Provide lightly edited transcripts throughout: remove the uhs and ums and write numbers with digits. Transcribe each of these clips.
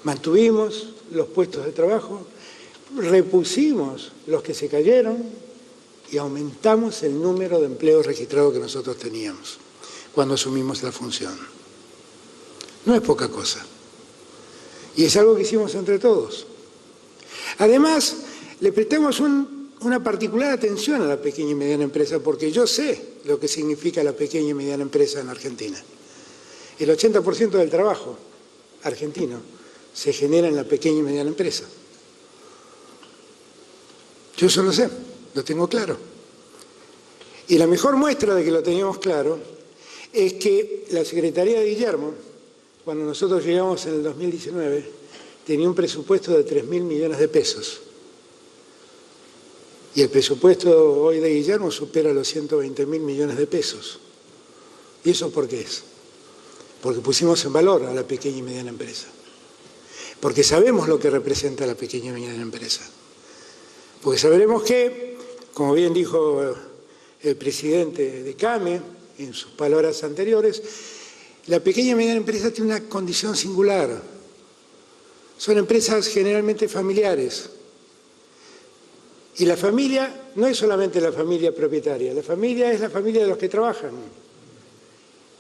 Mantuvimos los puestos de trabajo, repusimos los que se cayeron y aumentamos el número de empleos registrados que nosotros teníamos cuando asumimos la función. No es poca cosa. Y es algo que hicimos entre todos. Además, le prestamos una particular atención a la pequeña y mediana empresa, porque yo sé lo que significa la pequeña y mediana empresa en Argentina. El 80% del trabajo argentino se genera en la pequeña y mediana empresa. Yo eso lo sé, lo tengo claro. Y la mejor muestra de que lo teníamos claro es que la Secretaría de Guillermo, cuando nosotros llegamos en el 2019, tenía un presupuesto de 3.000 millones de pesos. Y el presupuesto hoy de Guillermo supera los 120.000 millones de pesos. ¿Y eso por qué es? Porque pusimos en valor a la pequeña y mediana empresa. Porque sabemos lo que representa la pequeña y mediana empresa. Porque sabremos que, como bien dijo el presidente de CAME en sus palabras anteriores, la pequeña y mediana empresa tiene una condición singular. Son empresas generalmente familiares. Y la familia no es solamente la familia propietaria, la familia es la familia de los que trabajan.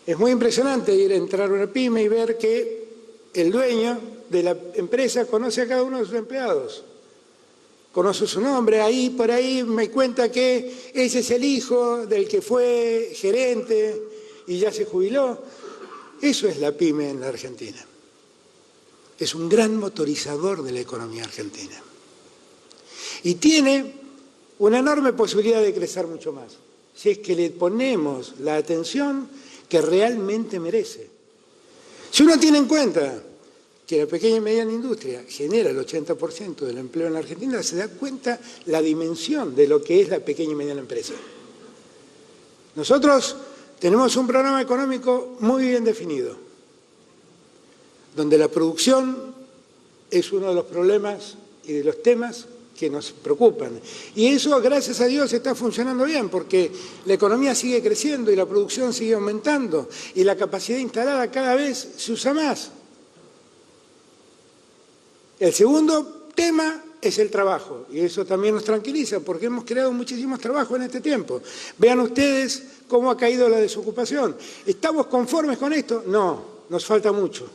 Es muy impresionante entrar a una pyme y ver que el dueño de la empresa conoce a cada uno de sus empleados. Conoce su nombre, ahí por ahí me cuenta que ese es el hijo del que fue gerente y ya se jubiló. Eso es la pyme en la Argentina. Es un gran motorizador de la economía argentina. Y tiene una enorme posibilidad de crecer mucho más, si es que le ponemos la atención que realmente merece. Si uno tiene en cuenta que la pequeña y mediana industria genera el 80% del empleo en la Argentina, se da cuenta la dimensión de lo que es la pequeña y mediana empresa. Nosotros tenemos un programa económico muy bien definido, donde la producción es uno de los problemas y de los temas que nos preocupan. Y eso, gracias a Dios, está funcionando bien, porque la economía sigue creciendo y la producción sigue aumentando y la capacidad instalada cada vez se usa más. El segundo tema es el trabajo, y eso también nos tranquiliza, porque hemos creado muchísimos trabajos en este tiempo. Vean ustedes cómo ha caído la desocupación. ¿Estamos conformes con esto? No, nos falta mucho.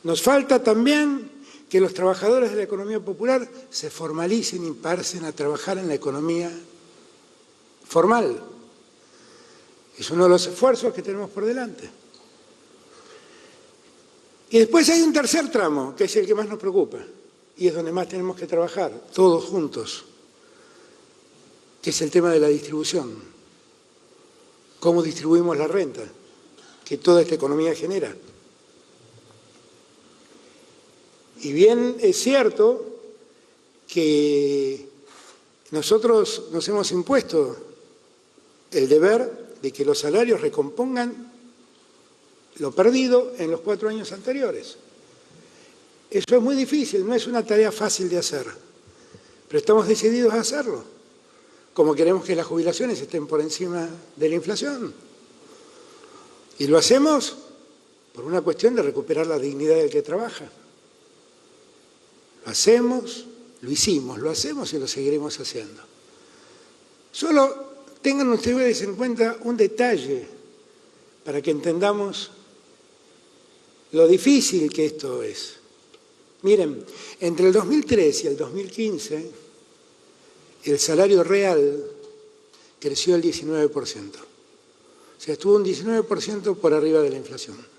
Nos falta también que los trabajadores de la economía popular se formalicen y pasen a trabajar en la economía formal. Es uno de los esfuerzos que tenemos por delante. Y después hay un tercer tramo, que es el que más nos preocupa, y es donde más tenemos que trabajar, todos juntos, que es el tema de la distribución. ¿Cómo distribuimos la renta que toda esta economía genera? Y bien es cierto que nosotros nos hemos impuesto el deber de que los salarios recompongan lo perdido en los 4 años anteriores. Eso es muy difícil, no es una tarea fácil de hacer, pero estamos decididos a hacerlo, como queremos que las jubilaciones estén por encima de la inflación. Y lo hacemos por una cuestión de recuperar la dignidad del que trabaja. Lo hacemos, lo hicimos, lo hacemos y lo seguiremos haciendo. Solo tengan ustedes en cuenta un detalle para que entendamos lo difícil que esto es. Miren, entre el 2003 y el 2015, el salario real creció el 19%. O sea, estuvo un 19% por arriba de la inflación.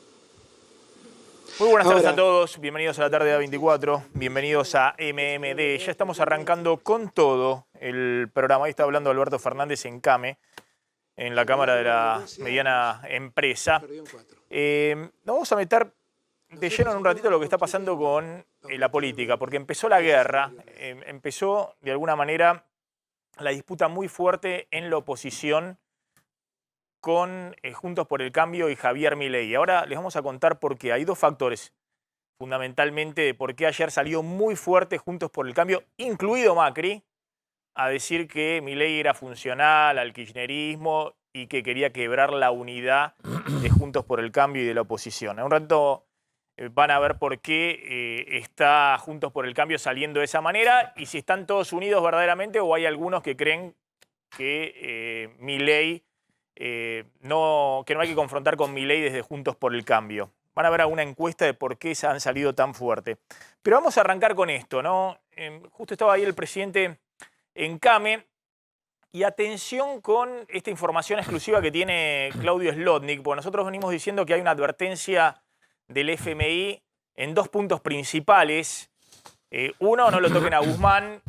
Muy buenas tardes a todos, bienvenidos a la tarde de A24, bienvenidos a MMD. Ya estamos arrancando con todo el programa. Ahí está hablando Alberto Fernández en CAME, en la Cámara de la Mediana Empresa. Nos vamos a meter de lleno en un ratito lo que está pasando con la política, porque empezó la guerra, empezó de alguna manera la disputa muy fuerte en la oposición con Juntos por el Cambio y Javier Milei. Ahora les vamos a contar por qué. Hay dos factores fundamentalmente de por qué ayer salió muy fuerte Juntos por el Cambio, incluido Macri, a decir que Milei era funcional al kirchnerismo y que quería quebrar la unidad de Juntos por el Cambio y de la oposición. En un rato van a ver por qué está Juntos por el Cambio saliendo de esa manera y si están todos unidos verdaderamente o hay algunos que creen que Milei, que no hay que confrontar con Milei desde Juntos por el Cambio. Van a ver alguna encuesta de por qué se han salido tan fuerte. Pero vamos a arrancar con esto, ¿no? Justo estaba ahí el presidente en CAME. Y atención con esta información exclusiva que tiene Claudio Zlotnik, porque nosotros venimos diciendo que hay una advertencia del FMI en 2 puntos principales. Uno, no lo toquen a Guzmán,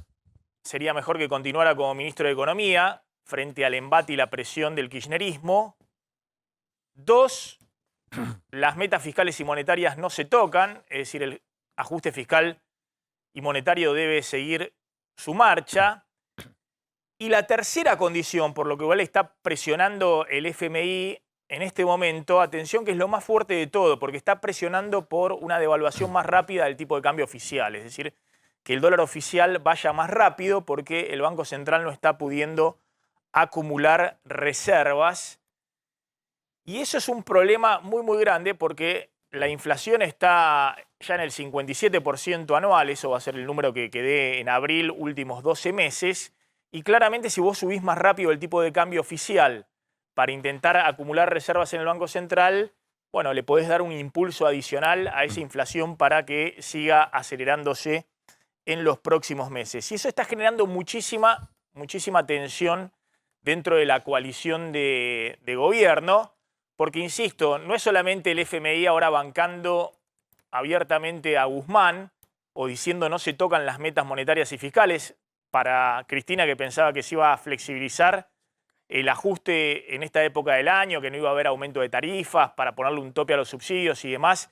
sería mejor que continuara como ministro de Economía frente al embate y la presión del kirchnerismo. 2, las metas fiscales y monetarias no se tocan, es decir, el ajuste fiscal y monetario debe seguir su marcha. Y la tercera condición, por lo que igual está presionando el FMI en este momento, atención que es lo más fuerte de todo, porque está presionando por una devaluación más rápida del tipo de cambio oficial, es decir, que el dólar oficial vaya más rápido porque el Banco Central no está pudiendo acumular reservas. Y eso es un problema muy, muy grande porque la inflación está ya en el 57% anual, eso va a ser el número que dé en abril, últimos 12 meses, y claramente si vos subís más rápido el tipo de cambio oficial para intentar acumular reservas en el Banco Central, bueno, le podés dar un impulso adicional a esa inflación para que siga acelerándose en los próximos meses. Y eso está generando muchísima tensión dentro de la coalición de gobierno, porque, insisto, no es solamente el FMI ahora bancando abiertamente a Guzmán o diciendo no se tocan las metas monetarias y fiscales. Para Cristina, que pensaba que se iba a flexibilizar el ajuste en esta época del año, que no iba a haber aumento de tarifas para ponerle un tope a los subsidios y demás,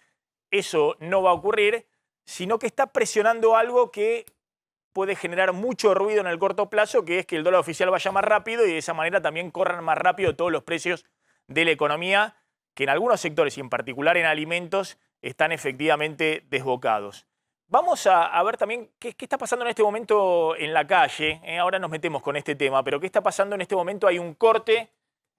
eso no va a ocurrir, sino que está presionando algo que puede generar mucho ruido en el corto plazo, que es que el dólar oficial vaya más rápido y de esa manera también corran más rápido todos los precios de la economía, que en algunos sectores y en particular en alimentos están efectivamente desbocados. Vamos a ver también qué está pasando en este momento en la calle. Ahora nos metemos con este tema, pero qué está pasando en este momento. Hay un corte.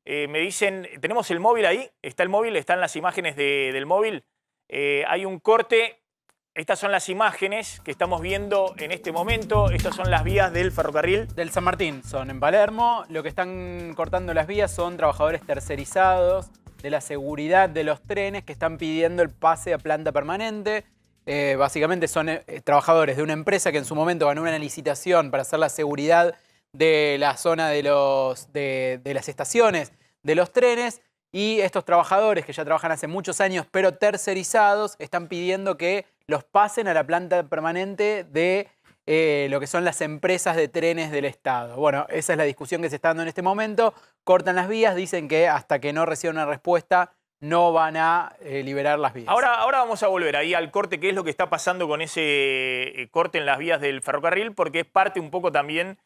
Me dicen, ¿tenemos el móvil ahí? ¿Está el móvil? ¿Están las imágenes del móvil? Hay un corte. Estas son las imágenes que estamos viendo en este momento. Estas son las vías del ferrocarril. Del San Martín, son en Palermo. Lo que están cortando las vías son trabajadores tercerizados de la seguridad de los trenes que están pidiendo el pase a planta permanente. Básicamente son trabajadores de una empresa que en su momento ganó una licitación para hacer la seguridad de la zona de las estaciones de los trenes, y estos trabajadores que ya trabajan hace muchos años pero tercerizados están pidiendo que los pasen a la planta permanente de lo que son las empresas de trenes del Estado. Bueno, esa es la discusión que se está dando en este momento. Cortan las vías, dicen que hasta que no reciban una respuesta no van a liberar las vías. Ahora vamos a volver ahí al corte, qué es lo que está pasando con ese corte en las vías del ferrocarril, porque es parte un poco también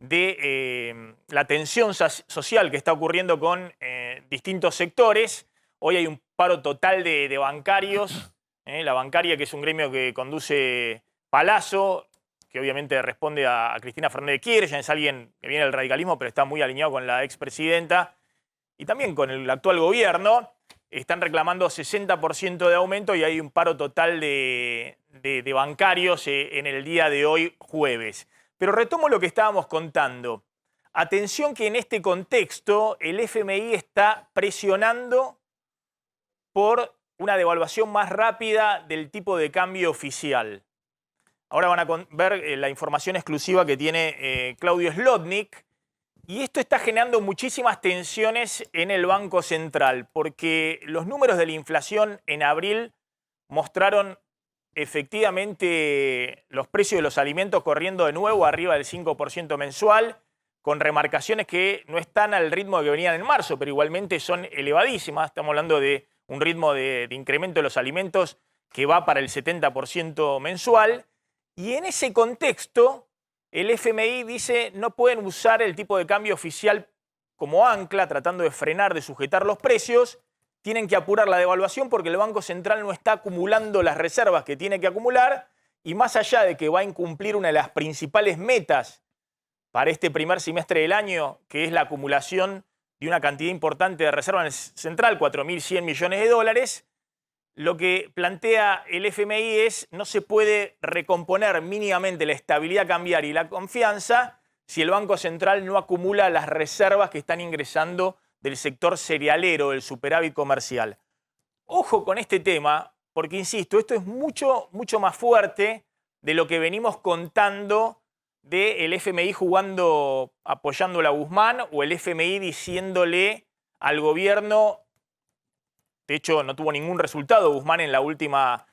de la tensión social que está ocurriendo con distintos sectores. Hoy hay un paro total de bancarios. La bancaria, que es un gremio que conduce Palazzo, que obviamente responde a Cristina Fernández de Kirchner, es alguien que viene del radicalismo, pero está muy alineado con la expresidenta y también con el actual gobierno. Están reclamando 60% de aumento y hay un paro total de bancarios en el día de hoy, jueves. Pero retomo lo que estábamos contando. Atención que en este contexto el FMI está presionando por una devaluación más rápida del tipo de cambio oficial. Ahora van a ver la información exclusiva que tiene Claudio Zlotnik. Y esto está generando muchísimas tensiones en el Banco Central, porque los números de la inflación en abril mostraron efectivamente los precios de los alimentos corriendo de nuevo arriba del 5% mensual, con remarcaciones que no están al ritmo que venían en marzo, pero igualmente son elevadísimas. Estamos hablando de un ritmo de incremento de los alimentos que va para el 70% mensual. Y en ese contexto, el FMI dice no pueden usar el tipo de cambio oficial como ancla, tratando de frenar, de sujetar los precios. Tienen que apurar la devaluación porque el Banco Central no está acumulando las reservas que tiene que acumular, y más allá de que va a incumplir una de las principales metas para este primer semestre del año, que es la acumulación de una cantidad importante de reservas en el central, 4.100 millones de dólares, lo que plantea el FMI es no se puede recomponer mínimamente la estabilidad cambiaria y la confianza si el Banco Central no acumula las reservas que están ingresando del sector cerealero, del superávit comercial. Ojo con este tema, porque insisto, esto es mucho más fuerte de lo que venimos contando del FMI apoyando a Guzmán, o el FMI diciéndole al gobierno. De hecho, no tuvo ningún resultado Guzmán en la última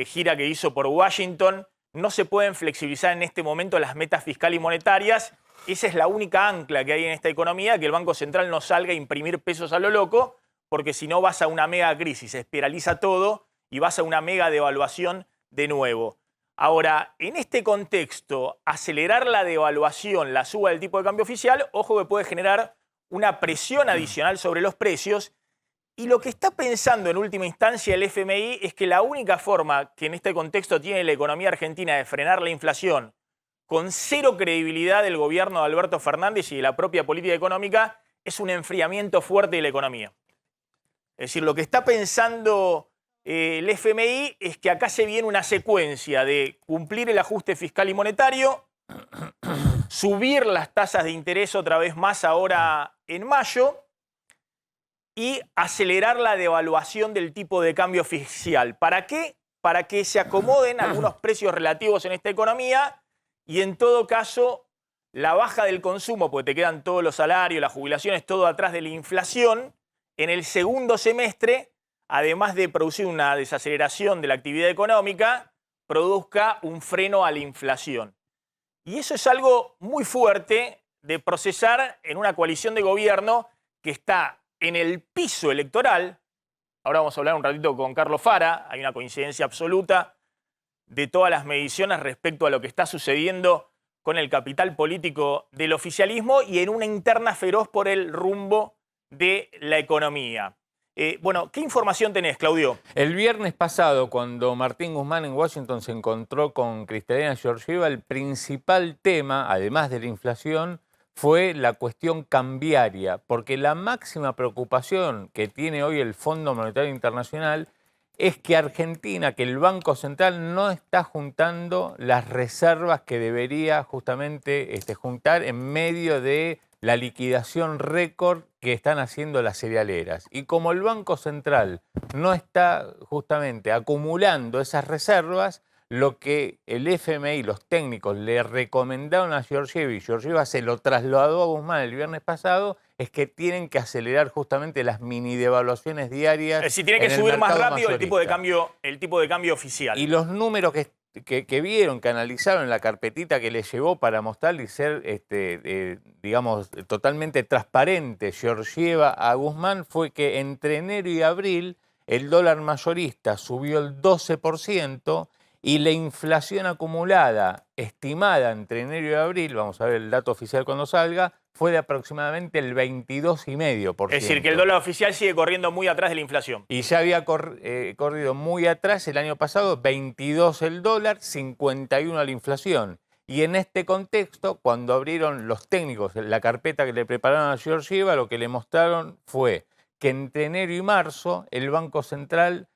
gira que hizo por Washington. No se pueden flexibilizar en este momento las metas fiscales y monetarias. Esa es la única ancla que hay en esta economía, que el Banco Central no salga a imprimir pesos a lo loco, porque si no vas a una mega crisis, se espiraliza todo y vas a una mega devaluación de nuevo. Ahora, en este contexto, acelerar la devaluación, la suba del tipo de cambio oficial, ojo que puede generar una presión adicional sobre los precios. Y lo que está pensando en última instancia el FMI es que la única forma que en este contexto tiene la economía argentina de frenar la inflación, con cero credibilidad del gobierno de Alberto Fernández y de la propia política económica, es un enfriamiento fuerte de la economía. Es decir, lo que está pensando el FMI es que acá se viene una secuencia de cumplir el ajuste fiscal y monetario, subir las tasas de interés otra vez más ahora en mayo y acelerar la devaluación del tipo de cambio oficial. ¿Para qué? Para que se acomoden algunos precios relativos en esta economía y en todo caso la baja del consumo, porque te quedan todos los salarios, las jubilaciones, todo atrás de la inflación, en el segundo semestre, además de producir una desaceleración de la actividad económica, produzca un freno a la inflación. Y eso es algo muy fuerte de procesar en una coalición de gobierno que está en el piso electoral. Ahora vamos a hablar un ratito con Carlos Fara. Hay una coincidencia absoluta de todas las mediciones respecto a lo que está sucediendo con el capital político del oficialismo y en una interna feroz por el rumbo de la economía. Bueno, ¿qué información tenés, Claudio? El viernes pasado, cuando Martín Guzmán en Washington se encontró con Kristalina Georgieva, el principal tema, además de la inflación, fue la cuestión cambiaria, porque la máxima preocupación que tiene hoy el Fondo Monetario Internacional es que Argentina, que el Banco Central no está juntando las reservas que debería justamente juntar en medio de la liquidación récord que están haciendo las cerealeras. Y como el Banco Central no está justamente acumulando esas reservas, lo que el FMI, los técnicos, le recomendaron a Georgieva, y Georgieva se lo trasladó a Guzmán el viernes pasado, es que tienen que acelerar justamente las mini devaluaciones diarias. Es decir, tiene que subir más rápido el tipo de cambio oficial. Y los números que vieron, que analizaron en la carpetita que les llevó para mostrar y ser, digamos, totalmente transparente Georgieva a Guzmán, fue que entre enero y abril el dólar mayorista subió el 12%, y la inflación acumulada estimada entre enero y abril, vamos a ver el dato oficial cuando salga, fue de aproximadamente el 22,5%. Es decir, que el dólar oficial sigue corriendo muy atrás de la inflación. Y ya había corrido muy atrás el año pasado, 22 el dólar, 51 la inflación. Y en este contexto, cuando abrieron los técnicos la carpeta que le prepararon a Georgieva, lo que le mostraron fue que entre enero y marzo el Banco Central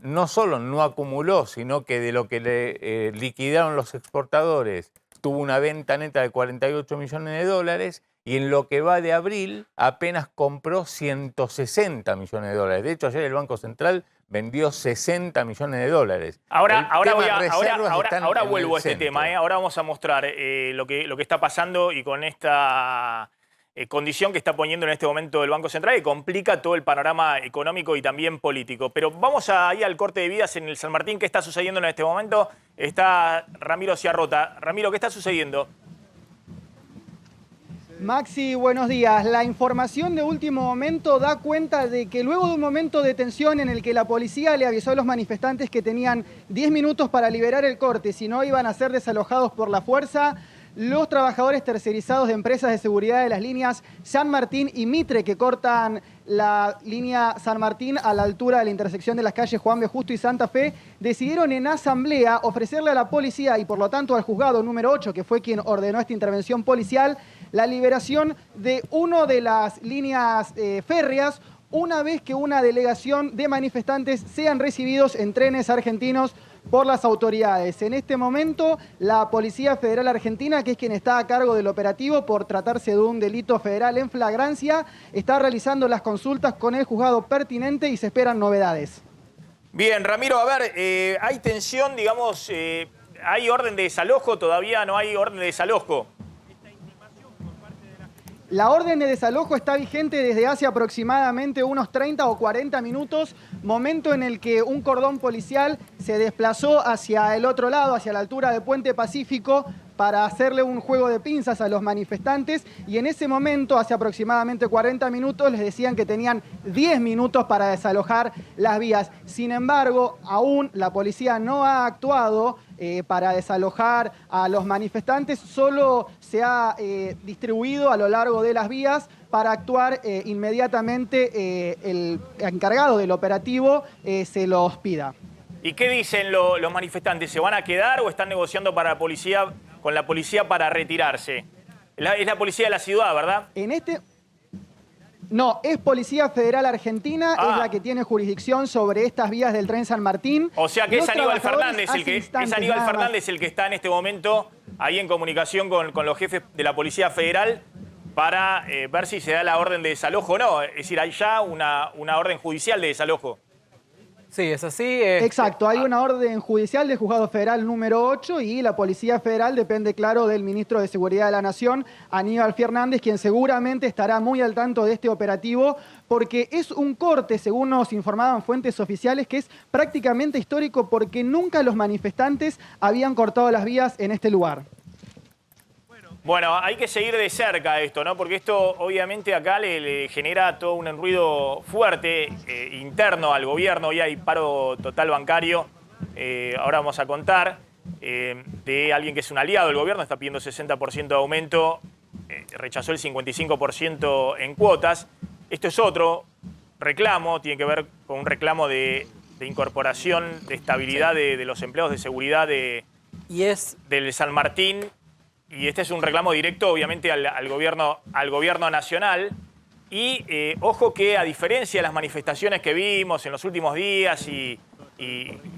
no solo no acumuló, sino que de lo que le liquidaron los exportadores tuvo una venta neta de 48 millones de dólares y en lo que va de abril apenas compró 160 millones de dólares. De hecho, ayer el Banco Central vendió 60 millones de dólares. Ahora vuelvo a este tema. Ahora vamos a mostrar lo que está pasando y con esta condición que está poniendo en este momento el Banco Central, que complica todo el panorama económico y también político. Pero vamos ahí al corte de vidas en el San Martín. ¿Qué está sucediendo en este momento? Está Ramiro Ciarrota. Ramiro, ¿qué está sucediendo? Maxi, buenos días. La información de último momento da cuenta de que luego de un momento de tensión en el que la policía le avisó a los manifestantes que tenían 10 minutos para liberar el corte, si no iban a ser desalojados por la fuerza, los trabajadores tercerizados de empresas de seguridad de las líneas San Martín y Mitre, que cortan la línea San Martín a la altura de la intersección de las calles Juan B. Justo y Santa Fe, decidieron en asamblea ofrecerle a la policía y por lo tanto al juzgado número 8, que fue quien ordenó esta intervención policial, la liberación de una de las líneas férreas, una vez que una delegación de manifestantes sean recibidos en trenes argentinos por las autoridades. En este momento, la Policía Federal Argentina, que es quien está a cargo del operativo por tratarse de un delito federal en flagrancia, está realizando las consultas con el juzgado pertinente y se esperan novedades. Bien, Ramiro, a ver, hay tensión, digamos, ¿hay orden de desalojo? ¿Todavía no hay orden de desalojo? La orden de desalojo está vigente desde hace aproximadamente unos 30 o 40 minutos, momento en el que un cordón policial se desplazó hacia el otro lado, hacia la altura de Puente Pacífico, para hacerle un juego de pinzas a los manifestantes, y en ese momento, hace aproximadamente 40 minutos, les decían que tenían 10 minutos para desalojar las vías. Sin embargo, aún la policía no ha actuado para desalojar a los manifestantes, solo se ha distribuido a lo largo de las vías para actuar inmediatamente el encargado del operativo se los pida. ¿Y qué dicen los manifestantes? ¿Se van a quedar o están negociando con la policía para retirarse? Es la policía de la ciudad, ¿verdad? No, es Policía Federal Argentina, es la que tiene jurisdicción sobre estas vías del tren San Martín. O sea que es Aníbal Fernández el que está en este momento ahí en comunicación con los jefes de la Policía Federal para ver si se da la orden de desalojo o no. Es decir, hay ya una orden judicial de desalojo. Sí, es así. Exacto, hay una orden judicial del Juzgado Federal número 8 y la Policía Federal depende, claro, del Ministro de Seguridad de la Nación, Aníbal Fernández, quien seguramente estará muy al tanto de este operativo, porque es un corte, según nos informaban fuentes oficiales, que es prácticamente histórico porque nunca los manifestantes habían cortado las vías en este lugar. Bueno, hay que seguir de cerca esto, ¿no? Porque esto obviamente acá le genera todo un ruido fuerte interno al gobierno. Hoy hay paro total bancario. Ahora vamos a contar de alguien que es un aliado del gobierno, está pidiendo 60% de aumento, rechazó el 55% en cuotas. Esto es otro reclamo, tiene que ver con un reclamo de incorporación, de estabilidad de los empleados de seguridad del San Martín. Y este es un reclamo directo, obviamente, al gobierno nacional. Y ojo que, a diferencia de las manifestaciones que vimos en los últimos días y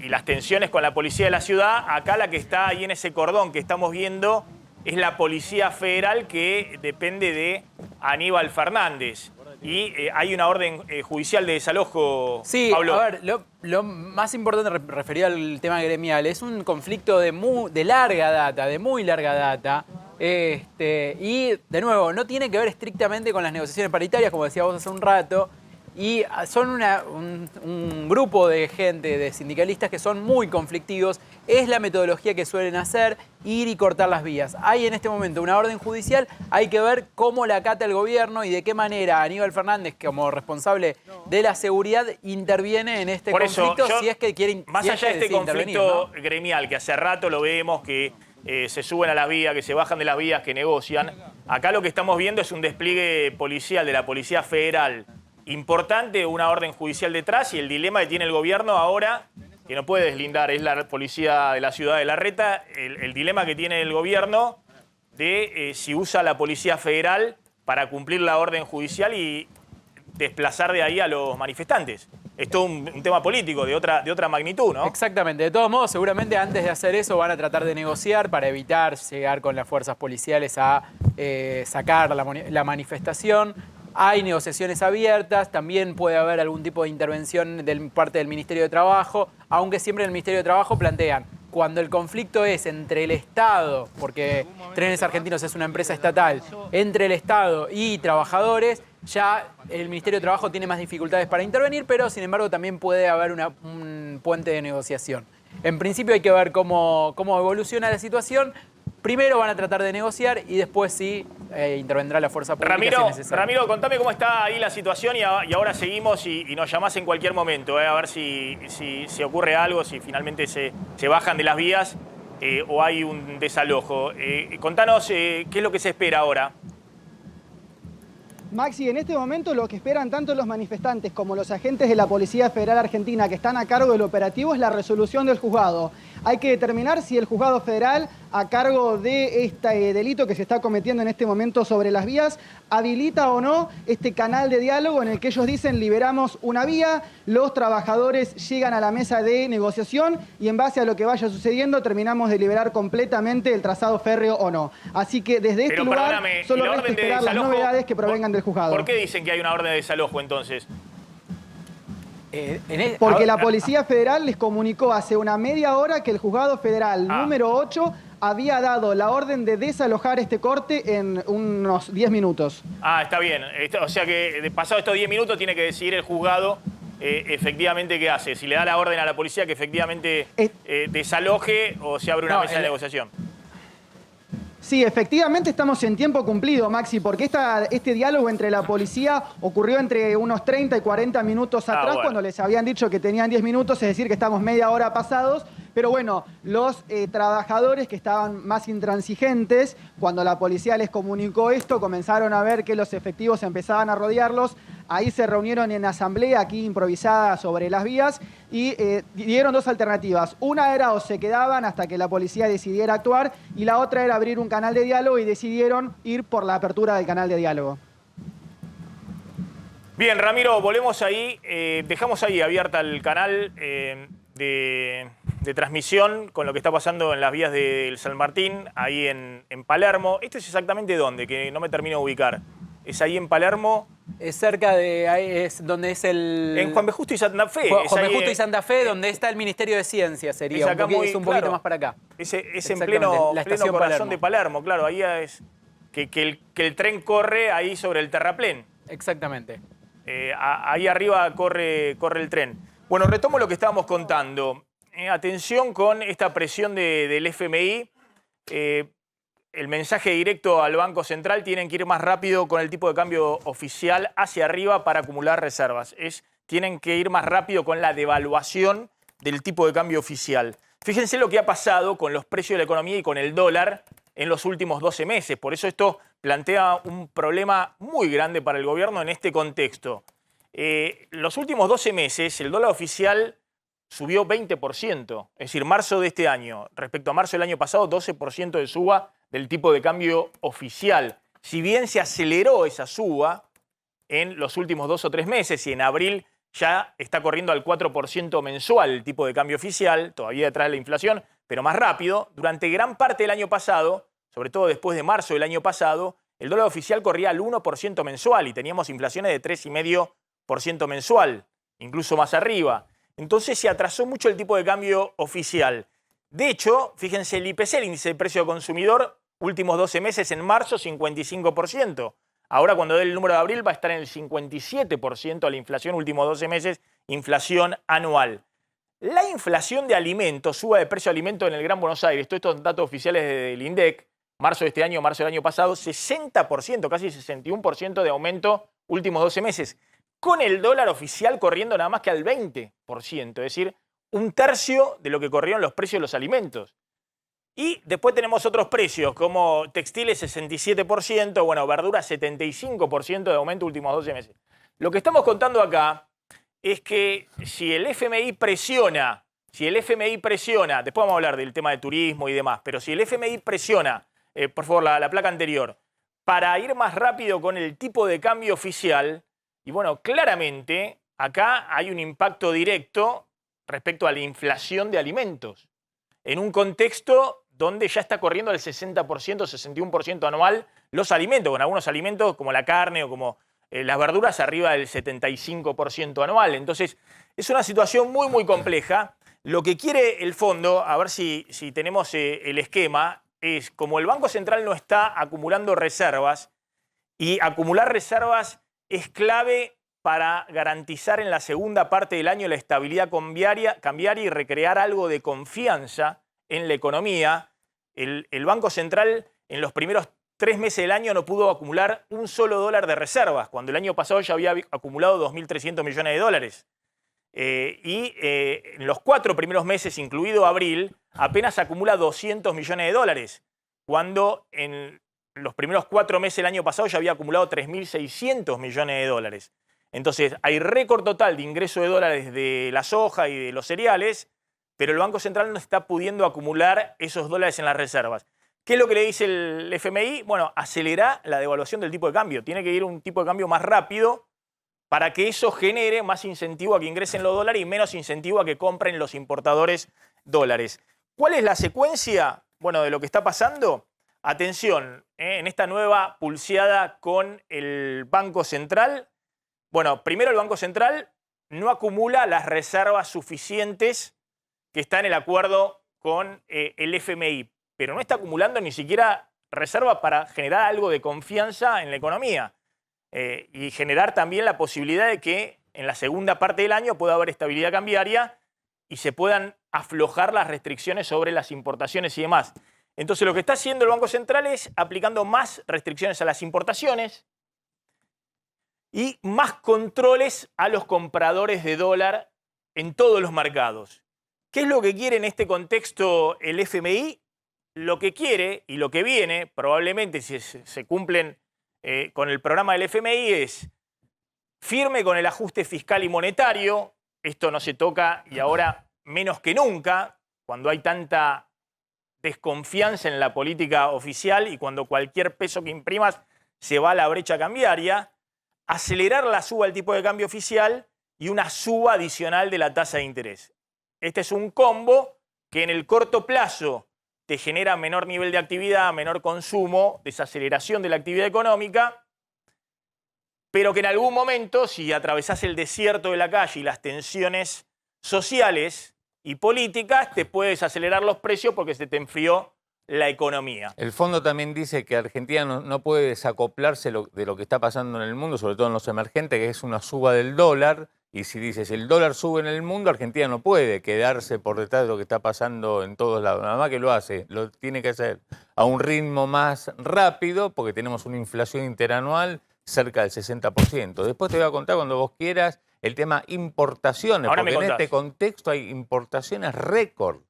las tensiones con la policía de la ciudad, acá la que está ahí en ese cordón que estamos viendo es la Policía Federal, que depende de Aníbal Fernández. Y hay una orden judicial de desalojo, sí, Pablo. A ver, lo más importante referido al tema gremial es un conflicto de larga data, de muy larga data. Y, de nuevo, no tiene que ver estrictamente con las negociaciones paritarias, como decía vos hace un rato. Y son un grupo de gente, de sindicalistas que son muy conflictivos. Es la metodología que suelen hacer, ir y cortar las vías. Hay en este momento una orden judicial, hay que ver cómo la acata el gobierno y de qué manera Aníbal Fernández, como responsable de la seguridad, interviene en este conflicto, si es que quiere más allá de este conflicto gremial, que hace rato lo vemos, que se suben a las vías, que se bajan de las vías, que negocian. Acá lo que estamos viendo es un despliegue policial de la Policía Federal importante, una orden judicial detrás, y el dilema que tiene el gobierno ahora, que no puede deslindar, es la policía de la ciudad de Larreta, el dilema que tiene el gobierno de si usa la Policía Federal para cumplir la orden judicial y desplazar de ahí a los manifestantes. Es todo un tema político de otra magnitud, ¿no? Exactamente. De todos modos, seguramente antes de hacer eso van a tratar de negociar para evitar llegar con las fuerzas policiales a sacar la manifestación. Hay negociaciones abiertas, también puede haber algún tipo de intervención de parte del Ministerio de Trabajo, aunque siempre en el Ministerio de Trabajo plantean, cuando el conflicto es entre el Estado, porque Trenes Argentinos es una empresa estatal, entre el Estado y trabajadores, ya el Ministerio de Trabajo tiene más dificultades para intervenir, pero sin embargo también puede haber un puente de negociación. En principio hay que ver cómo evoluciona la situación. Primero van a tratar de negociar y después sí intervendrá la fuerza pública si es necesario. Ramiro, contame cómo está ahí la situación y ahora seguimos y nos llamás en cualquier momento, a ver si ocurre algo, si finalmente se bajan de las vías o hay un desalojo. Contanos qué es lo que se espera ahora. Maxi, en este momento lo que esperan tanto los manifestantes como los agentes de la Policía Federal Argentina que están a cargo del operativo es la resolución del juzgado. Hay que determinar si el juzgado federal, a cargo de este delito que se está cometiendo en este momento sobre las vías, habilita o no este canal de diálogo en el que ellos dicen liberamos una vía, los trabajadores llegan a la mesa de negociación y en base a lo que vaya sucediendo terminamos de liberar completamente el trazado férreo o no. Así que desde este lugar solo resta esperar las novedades que provengan del juzgado. ¿Por qué dicen que hay una orden de desalojo entonces? Porque la Policía Federal les comunicó hace una media hora que el juzgado federal número 8 había dado la orden de desalojar este corte en unos 10 minutos. Está bien. O sea que pasado estos 10 minutos tiene que decidir el juzgado efectivamente qué hace. Si le da la orden a la policía que efectivamente desaloje o se abre una mesa de negociación. Sí, efectivamente estamos en tiempo cumplido, Maxi, porque este diálogo entre la policía ocurrió entre unos 30 y 40 minutos atrás, cuando les habían dicho que tenían 10 minutos, es decir, que estamos media hora pasados. Pero bueno, los trabajadores que estaban más intransigentes, cuando la policía les comunicó esto, comenzaron a ver que los efectivos empezaban a rodearlos. Ahí se reunieron en asamblea, aquí improvisada sobre las vías, y dieron dos alternativas. Una era o se quedaban hasta que la policía decidiera actuar, y la otra era abrir un canal de diálogo, y decidieron ir por la apertura del canal de diálogo. Bien, Ramiro, volvemos ahí. Dejamos ahí abierta el canal de transmisión con lo que está pasando en las vías del San Martín, ahí en Palermo. ¿Esto es exactamente dónde? Que no me termino de ubicar. ¿Es ahí en Palermo? Es cerca de ahí, es donde es el... En Juan B. Justo y Santa Fe. Juan B. Justo y Santa Fe, donde está el Ministerio de Ciencia, sería. Es un poquito más para acá. Es en pleno corazón Palermo. De Palermo, claro. Ahí es que el tren corre ahí sobre el terraplén. Exactamente. Ahí arriba corre el tren. Bueno, retomo lo que estábamos contando. Atención con esta presión del FMI. El mensaje directo al Banco Central: tienen que ir más rápido con el tipo de cambio oficial hacia arriba para acumular reservas. Tienen que ir más rápido con la devaluación del tipo de cambio oficial. Fíjense lo que ha pasado con los precios de la economía y con el dólar en los últimos 12 meses. Por eso esto plantea un problema muy grande para el gobierno en este contexto. Los últimos 12 meses el dólar oficial subió 20%, es decir, marzo de este año respecto a marzo del año pasado, 12% de suba del tipo de cambio oficial. Si bien se aceleró esa suba en los últimos 2 o 3 meses y en abril ya está corriendo al 4% mensual el tipo de cambio oficial, todavía detrás de la inflación, pero más rápido, durante gran parte del año pasado, sobre todo después de marzo del año pasado, el dólar oficial corría al 1% mensual y teníamos inflaciones de 3,5% mensual, incluso más arriba. Entonces se atrasó mucho el tipo de cambio oficial. De hecho, fíjense, el IPC, el índice de precio consumidor, últimos 12 meses en marzo, 55%. Ahora, cuando dé el número de abril, va a estar en el 57% la inflación, últimos 12 meses, inflación anual. La inflación de alimentos, suba de precio de alimentos en el Gran Buenos Aires, todos estos datos oficiales del INDEC, marzo de este año, marzo del año pasado, 60%, casi 61% de aumento últimos 12 meses, con el dólar oficial corriendo nada más que al 20%, es decir, un tercio de lo que corrieron los precios de los alimentos. Y después tenemos otros precios, como textiles 67%, bueno, verduras 75% de aumento últimos 12 meses. Lo que estamos contando acá es que si el FMI presiona, después vamos a hablar del tema de turismo y demás, pero si el FMI presiona, por favor, la placa anterior, para ir más rápido con el tipo de cambio oficial, y bueno, claramente acá hay un impacto directo respecto a la inflación de alimentos, en un contexto donde ya está corriendo el 60%, 61% anual los alimentos, con algunos alimentos como la carne o como las verduras arriba del 75% anual. Entonces, es una situación muy, muy compleja. Lo que quiere el fondo, a ver si tenemos el esquema, es como el Banco Central no está acumulando reservas, y acumular reservas es clave para garantizar en la segunda parte del año la estabilidad cambiaria y recrear algo de confianza en la economía. El Banco Central en los primeros 3 meses del año no pudo acumular un solo dólar de reservas, cuando el año pasado ya había acumulado 2.300 millones de dólares. En los 4 primeros meses, incluido abril, apenas acumula 200 millones de dólares, cuando en los primeros 4 meses del año pasado ya había acumulado 3.600 millones de dólares. Entonces, hay récord total de ingreso de dólares de la soja y de los cereales, pero el Banco Central no está pudiendo acumular esos dólares en las reservas. ¿Qué es lo que le dice el FMI? Bueno, acelera la devaluación del tipo de cambio. Tiene que ir a un tipo de cambio más rápido para que eso genere más incentivo a que ingresen los dólares y menos incentivo a que compren los importadores dólares. ¿Cuál es la secuencia, bueno, de lo que está pasando? Atención, en esta nueva pulseada con el Banco Central. Bueno, primero el Banco Central no acumula las reservas suficientes que está en el acuerdo con el FMI, pero no está acumulando ni siquiera reserva para generar algo de confianza en la economía y generar también la posibilidad de que en la segunda parte del año pueda haber estabilidad cambiaria y se puedan aflojar las restricciones sobre las importaciones y demás. Entonces lo que está haciendo el Banco Central es aplicando más restricciones a las importaciones y más controles a los compradores de dólar en todos los mercados. ¿Qué es lo que quiere en este contexto el FMI? Lo que quiere y lo que viene, probablemente si se cumplen con el programa del FMI, es firme con el ajuste fiscal y monetario. Esto no se toca y ahora menos que nunca, cuando hay tanta desconfianza en la política oficial y cuando cualquier peso que imprimas se va a la brecha cambiaria. Acelerar la suba del tipo de cambio oficial y una suba adicional de la tasa de interés. Este es un combo que en el corto plazo te genera menor nivel de actividad, menor consumo, desaceleración de la actividad económica, pero que en algún momento, si atravesás el desierto de la calle y las tensiones sociales y políticas, te puede desacelerar los precios porque se te enfrió la economía. El fondo también dice que Argentina no puede desacoplarse de lo que está pasando en el mundo, sobre todo en los emergentes, que es una suba del dólar. Y si dices, el dólar sube en el mundo, Argentina no puede quedarse por detrás de lo que está pasando en todos lados. Nada más que lo hace, lo tiene que hacer a un ritmo más rápido porque tenemos una inflación interanual cerca del 60%. Después te voy a contar cuando vos quieras el tema importaciones, Ahora porque en este contexto hay importaciones récord.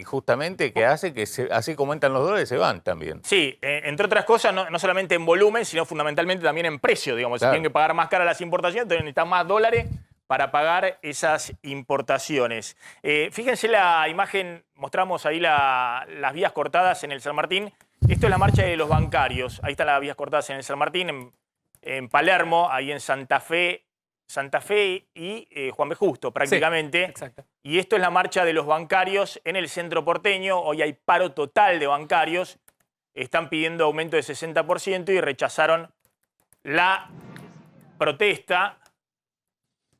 Justamente que hace que así como entran los dólares se van también. Sí, entre otras cosas, no solamente en volumen, sino fundamentalmente también en precio. Digamos, claro. Si tienen que pagar más cara las importaciones, entonces necesitan más dólares para pagar esas importaciones. Fíjense la imagen, mostramos ahí las vías cortadas en el San Martín. Esto es la marcha de los bancarios. Ahí están las vías cortadas en el San Martín, en Palermo, ahí en Santa Fe y Juan B. Justo, prácticamente. Sí, exacto. Y esto es la marcha de los bancarios en el centro porteño. Hoy hay paro total de bancarios. Están pidiendo aumento de 60% y rechazaron la protesta.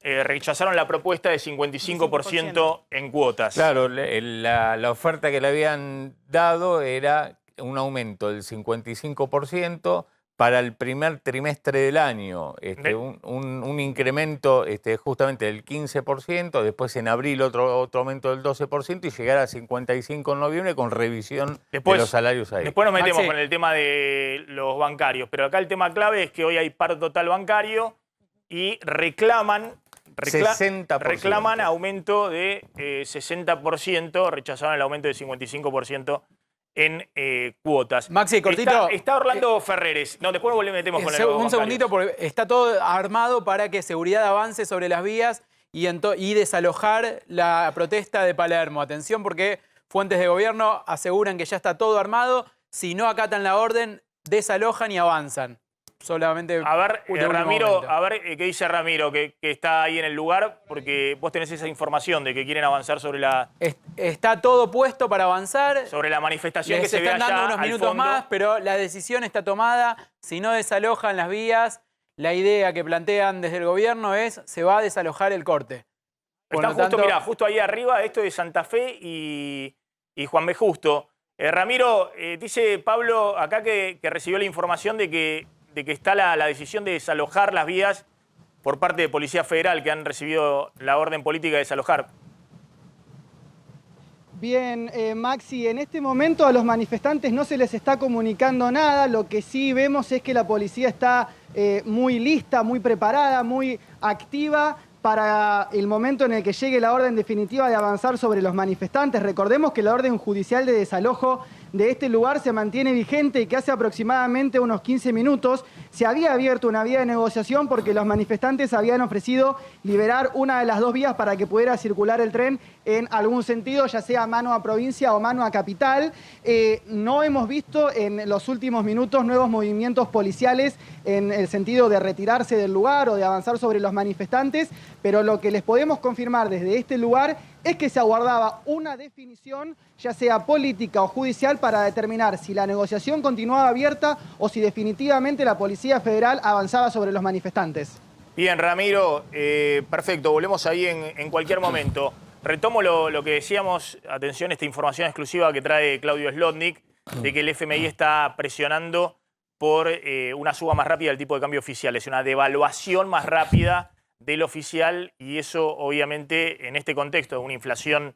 Rechazaron la propuesta de 55% en cuotas. Claro, la oferta que le habían dado era un aumento del 55%. Para el primer trimestre del año, un incremento justamente del 15%, después en abril otro aumento del 12% y llegar a 55% en noviembre con revisión de los salarios ahí. Después nos metemos con el tema de los bancarios, pero acá el tema clave es que hoy hay paro total bancario y reclaman 60%. Reclaman aumento de 60%, rechazaron el aumento de 55% en cuotas. Maxi, cortito. Está Orlando Ferreres. No, después metemos con el Un segundito, porque está todo armado para que seguridad avance sobre las vías y desalojar la protesta de Palermo. Atención, porque fuentes de gobierno aseguran que ya está todo armado. Si no acatan la orden, desalojan y avanzan. Solamente. A ver, Ramiro, qué dice Ramiro, que está ahí en el lugar, porque vos tenés esa información de que quieren avanzar sobre la... Está todo puesto para avanzar. Sobre la manifestación que se ve allá están dando unos minutos más, pero la decisión está tomada. Si no desalojan las vías, la idea que plantean desde el gobierno es se va a desalojar el corte. Está justo, mirá, justo ahí arriba, esto de Santa Fe y Juan B. Justo. Ramiro, dice Pablo acá que recibió la información de que está la decisión de desalojar las vías por parte de Policía Federal, que han recibido la orden política de desalojar. Bien, Maxi, en este momento a los manifestantes no se les está comunicando nada. Lo que sí vemos es que la policía está muy lista, muy preparada, muy activa para el momento en el que llegue la orden definitiva de avanzar sobre los manifestantes. Recordemos que la orden judicial de desalojo de este lugar se mantiene vigente y que hace aproximadamente unos 15 minutos se había abierto una vía de negociación porque los manifestantes habían ofrecido liberar una de las dos vías para que pudiera circular el tren en algún sentido, ya sea mano a provincia o mano a capital. No hemos visto en los últimos minutos nuevos movimientos policiales en el sentido de retirarse del lugar o de avanzar sobre los manifestantes, pero lo que les podemos confirmar desde este lugar es que se aguardaba una definición, ya sea política o judicial, para determinar si la negociación continuaba abierta o si definitivamente la Policía Federal avanzaba sobre los manifestantes. Bien, Ramiro, perfecto, volvemos ahí en cualquier momento. Retomo lo que decíamos, atención, esta información exclusiva que trae Claudio Zlotnik, de que el FMI está presionando por una suba más rápida del tipo de cambio oficial, es una devaluación más rápida del oficial, y eso obviamente en este contexto de una inflación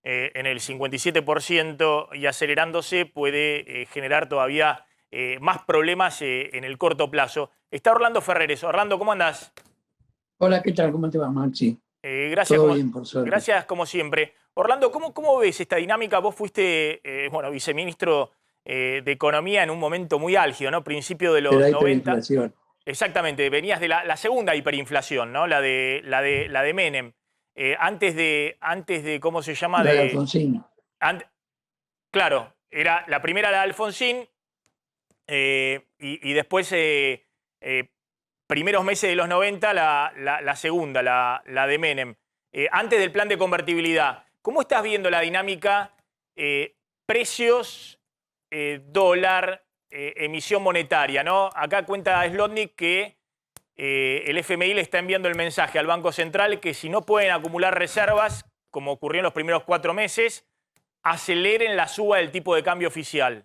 en el 57% y acelerándose puede generar todavía más problemas en el corto plazo. Está Orlando Ferreres. Orlando, ¿cómo andás? Hola, ¿qué tal? ¿Cómo te va, Maxi? Gracias, Todo bien, por suerte. Gracias como siempre. Orlando, ¿cómo ves esta dinámica? Vos fuiste viceministro de Economía en un momento muy álgido, ¿no? Principio de los 90. Exactamente, venías de la segunda hiperinflación, ¿no? La de Menem. Antes de ¿cómo se llama? La de Alfonsín. Claro, era la primera la de Alfonsín y después, primeros meses de los 90, la segunda, la de Menem. Antes del plan de convertibilidad. ¿Cómo estás viendo la dinámica precios, dólar, emisión monetaria, ¿no? Acá cuenta Zlotnik que el FMI le está enviando el mensaje al Banco Central que si no pueden acumular reservas, como ocurrió en los primeros 4 meses, aceleren la suba del tipo de cambio oficial.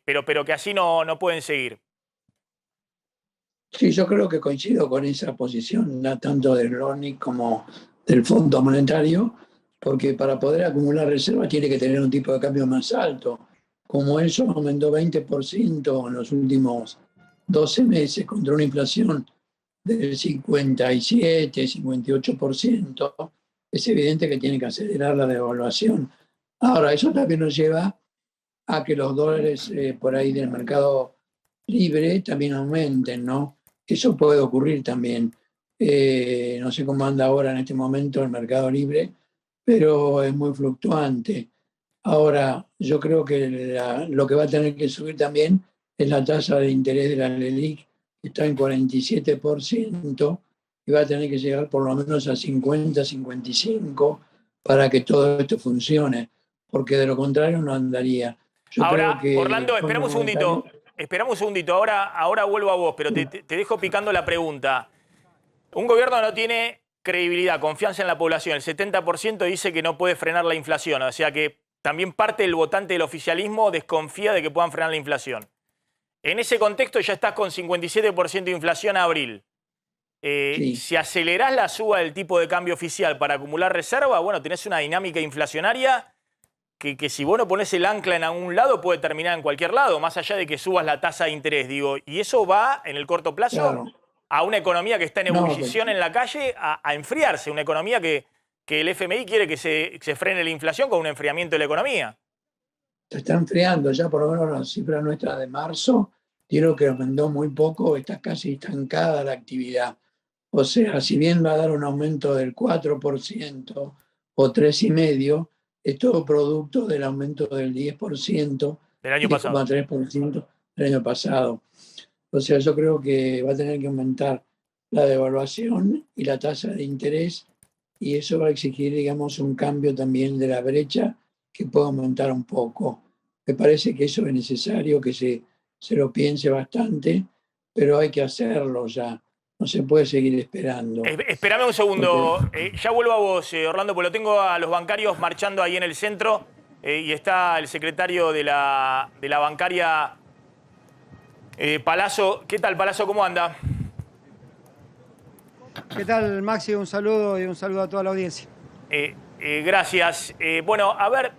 Pero que así no pueden seguir. Sí, yo creo que coincido con esa posición, tanto de Zlotnik como del Fondo Monetario, porque para poder acumular reservas tiene que tener un tipo de cambio más alto. Como eso aumentó 20% en los últimos 12 meses contra una inflación del 57, 58%, es evidente que tiene que acelerar la devaluación. Ahora, eso también nos lleva a que los dólares por ahí del mercado libre también aumenten, ¿no? Eso puede ocurrir también. No sé cómo anda ahora en este momento el mercado libre, pero es muy fluctuante. Ahora, yo creo que lo que va a tener que subir también es la tasa de interés de la LELIQ, que está en 47%, y va a tener que llegar por lo menos a 50, 55 para que todo esto funcione, porque de lo contrario no andaría. Ahora, Orlando, esperamos un segundito. Ahora vuelvo a vos, pero te dejo picando la pregunta. Un gobierno no tiene credibilidad, confianza en la población. El 70% dice que no puede frenar la inflación, o sea que también parte del votante del oficialismo desconfía de que puedan frenar la inflación. En ese contexto ya estás con 57% de inflación a abril. Sí. Si acelerás la suba del tipo de cambio oficial para acumular reserva, bueno, tenés una dinámica inflacionaria que si vos no ponés el ancla en algún lado puede terminar en cualquier lado, más allá de que subas la tasa de interés, digo. Y eso va, en el corto plazo, claro, a una economía que está en ebullición en la calle, a enfriarse. Una economía que el FMI quiere que se frene la inflación con un enfriamiento de la economía. Se está enfriando, ya por lo menos la cifra nuestra de marzo, creo que aumentó muy poco, está casi estancada la actividad. O sea, si bien va a dar un aumento del 4% o 3,5%, es todo producto del aumento del 10% del año pasado. 10,3% del año pasado. O sea, yo creo que va a tener que aumentar la devaluación y la tasa de interés, y eso va a exigir, digamos, un cambio también de la brecha que pueda aumentar un poco. Me parece que eso es necesario, que se lo piense bastante, pero hay que hacerlo ya. No se puede seguir esperando. Espérame un segundo. Ya vuelvo a vos, Orlando, porque lo tengo a los bancarios marchando ahí en el centro y está el secretario de la bancaria, Palazzo. ¿Qué tal, Palazzo? ¿Cómo anda? ¿Qué tal, Maxi? Un saludo y un saludo a toda la audiencia. Gracias. Bueno, a ver,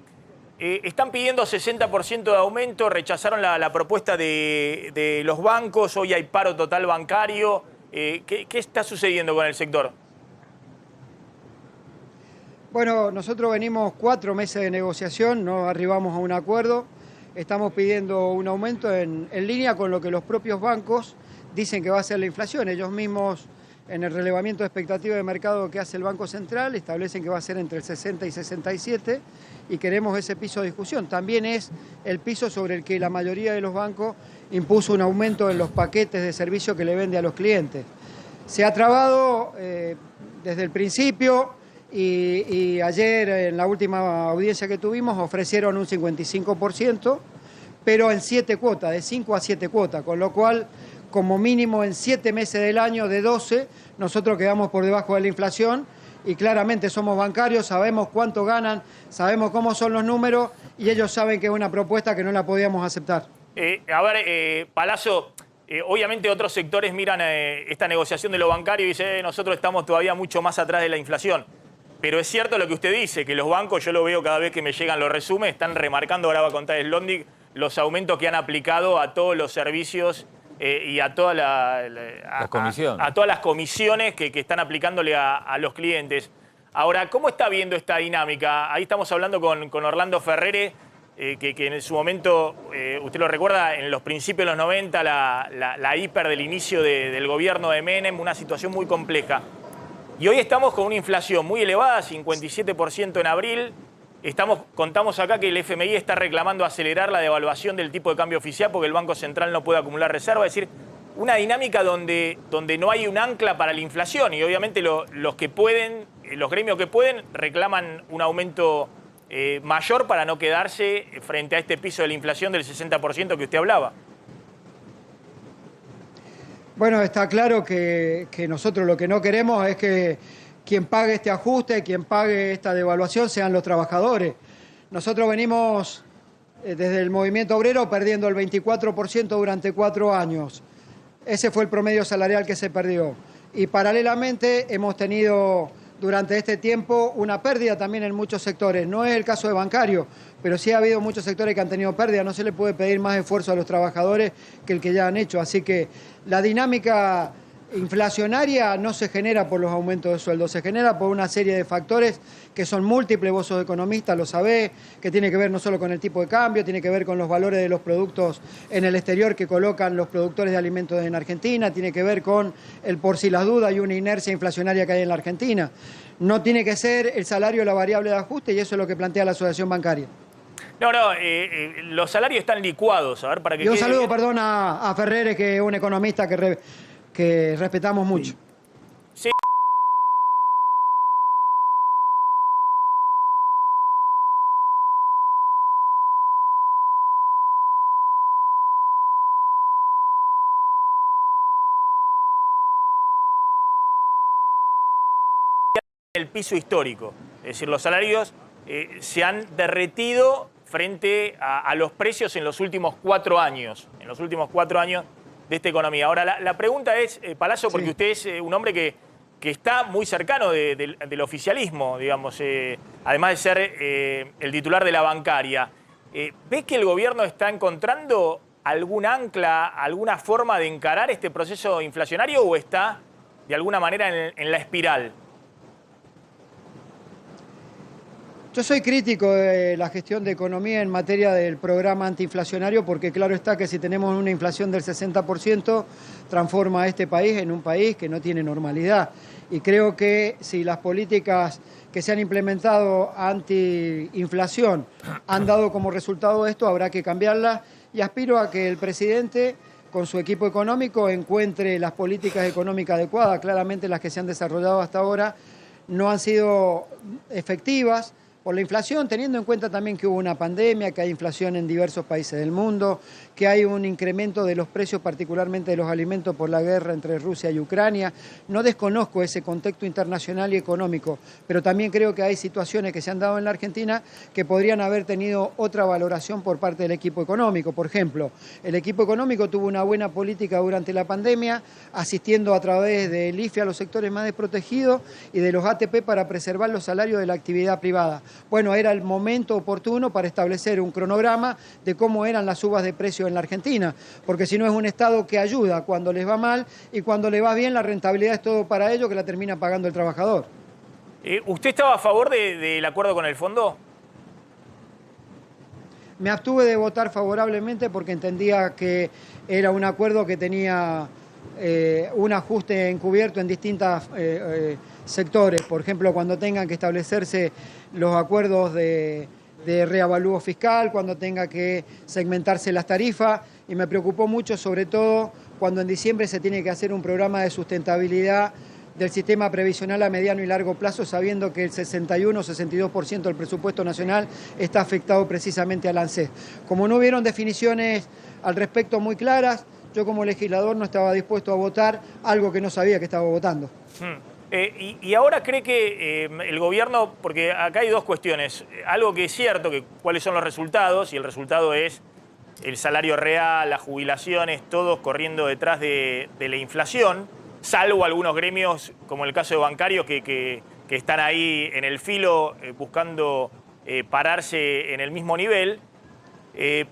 están pidiendo 60% de aumento, rechazaron la propuesta de los bancos, hoy hay paro total bancario. ¿Qué está sucediendo con el sector? Bueno, nosotros venimos 4 meses de negociación, no arribamos a un acuerdo. estamos pidiendo un aumento en línea con lo que los propios bancos dicen que va a ser la inflación. Ellos mismos, en el relevamiento de expectativa de mercado que hace el Banco Central, establecen que va a ser entre el 60 y 67 y queremos ese piso de discusión. También es el piso sobre el que la mayoría de los bancos impuso un aumento en los paquetes de servicio que le vende a los clientes. Se ha trabado desde el principio y ayer en la última audiencia que tuvimos ofrecieron un 55%, pero en 7 cuotas, de 5 a 7 cuotas, con lo cual como mínimo en 7 meses del año de 12, nosotros quedamos por debajo de la inflación y claramente somos bancarios, sabemos cuánto ganan, sabemos cómo son los números y ellos saben que es una propuesta que no la podíamos aceptar. Palazzo, obviamente otros sectores miran esta negociación de lo bancario y dicen nosotros estamos todavía mucho más atrás de la inflación. Pero es cierto lo que usted dice, que los bancos, yo lo veo cada vez que me llegan los resúmenes, están remarcando, ahora va a contar Slondig, los aumentos que han aplicado a todos los servicios y a todas a todas las comisiones que están aplicándole a los clientes. Ahora, ¿cómo está viendo esta dinámica? Ahí estamos hablando con Orlando Ferrere, que en su momento, usted lo recuerda, en los principios de los 90, la hiper del inicio del gobierno de Menem, una situación muy compleja. Y hoy estamos con una inflación muy elevada, 57% en abril. Contamos acá que el FMI está reclamando acelerar la devaluación del tipo de cambio oficial porque el Banco Central no puede acumular reserva. Es decir, una dinámica donde no hay un ancla para la inflación y obviamente los que pueden, los gremios que pueden, reclaman un aumento mayor para no quedarse frente a este piso de la inflación del 60% que usted hablaba. Bueno, está claro que nosotros lo que no queremos es que quien pague este ajuste, quien pague esta devaluación sean los trabajadores. Nosotros venimos desde el movimiento obrero perdiendo el 24% durante 4 años. Ese fue el promedio salarial que se perdió. Y paralelamente hemos tenido durante este tiempo una pérdida también en muchos sectores. No es el caso de bancario, pero sí ha habido muchos sectores que han tenido pérdida. No se le puede pedir más esfuerzo a los trabajadores que el que ya han hecho. Así que la dinámica inflacionaria no se genera por los aumentos de sueldo, se genera por una serie de factores que son múltiples, vos sos economista, lo sabés, que tiene que ver no solo con el tipo de cambio, tiene que ver con los valores de los productos en el exterior que colocan los productores de alimentos en Argentina, tiene que ver con el por si las dudas y una inercia inflacionaria que hay en la Argentina. No tiene que ser el salario la variable de ajuste y eso es lo que plantea la Asociación Bancaria. No, los salarios están licuados. A ver, para que y un saludo, perdón, a Ferrere, que es un economista que respetamos mucho. Sí. El piso histórico, es decir, los salarios se han derretido frente a los precios en los últimos 4 años. En los últimos 4 años de esta economía. Ahora, la pregunta es, Palazzo, porque usted es un hombre que está muy cercano del oficialismo, digamos, además de ser el titular de la bancaria. ¿Ve que el gobierno está encontrando algún ancla, alguna forma de encarar este proceso inflacionario o está, de alguna manera, en la espiral? Yo soy crítico de la gestión de economía en materia del programa antiinflacionario porque claro está que si tenemos una inflación del 60% transforma a este país en un país que no tiene normalidad. Y creo que si las políticas que se han implementado antiinflación han dado como resultado esto, habrá que cambiarlas y aspiro a que el presidente con su equipo económico encuentre las políticas económicas adecuadas. Claramente las que se han desarrollado hasta ahora no han sido efectivas por la inflación, teniendo en cuenta también que hubo una pandemia, que hay inflación en diversos países del mundo, que hay un incremento de los precios, particularmente de los alimentos por la guerra entre Rusia y Ucrania. No desconozco ese contexto internacional y económico, pero también creo que hay situaciones que se han dado en la Argentina que podrían haber tenido otra valoración por parte del equipo económico. Por ejemplo, el equipo económico tuvo una buena política durante la pandemia, asistiendo a través del IFE a los sectores más desprotegidos y de los ATP para preservar los salarios de la actividad privada. Bueno, era el momento oportuno para establecer un cronograma de cómo eran las subas de precios en la Argentina, porque si no es un Estado que ayuda cuando les va mal y cuando le va bien la rentabilidad es todo para ellos que la termina pagando el trabajador. ¿Usted estaba a favor del acuerdo con el fondo? Me abstuve de votar favorablemente porque entendía que era un acuerdo que tenía un ajuste encubierto en distintos sectores. Por ejemplo, cuando tengan que establecerse los acuerdos de reavalúo fiscal, cuando tenga que segmentarse las tarifas, y me preocupó mucho sobre todo cuando en diciembre se tiene que hacer un programa de sustentabilidad del sistema previsional a mediano y largo plazo, sabiendo que el 61-62% del presupuesto nacional está afectado precisamente al ANSES. Como no hubieron definiciones al respecto muy claras, yo como legislador no estaba dispuesto a votar algo que no sabía que estaba votando. Y ahora cree que el gobierno, porque acá hay dos cuestiones, algo que es cierto, que cuáles son los resultados, y el resultado es el salario real, las jubilaciones, todos corriendo detrás de la inflación, salvo algunos gremios, como el caso de bancarios, que están ahí en el filo buscando pararse en el mismo nivel.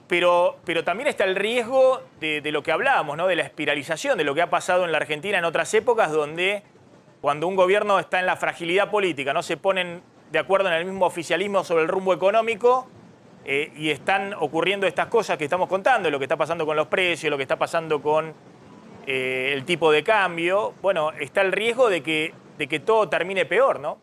Pero también está el riesgo de lo que hablábamos, ¿no? De la espiralización, de lo que ha pasado en la Argentina en otras épocas, donde cuando un gobierno está en la fragilidad política, no se ponen de acuerdo en el mismo oficialismo sobre el rumbo económico, y están ocurriendo estas cosas que estamos contando, lo que está pasando con los precios, lo que está pasando con el tipo de cambio. Bueno, está el riesgo de que todo termine peor, ¿no?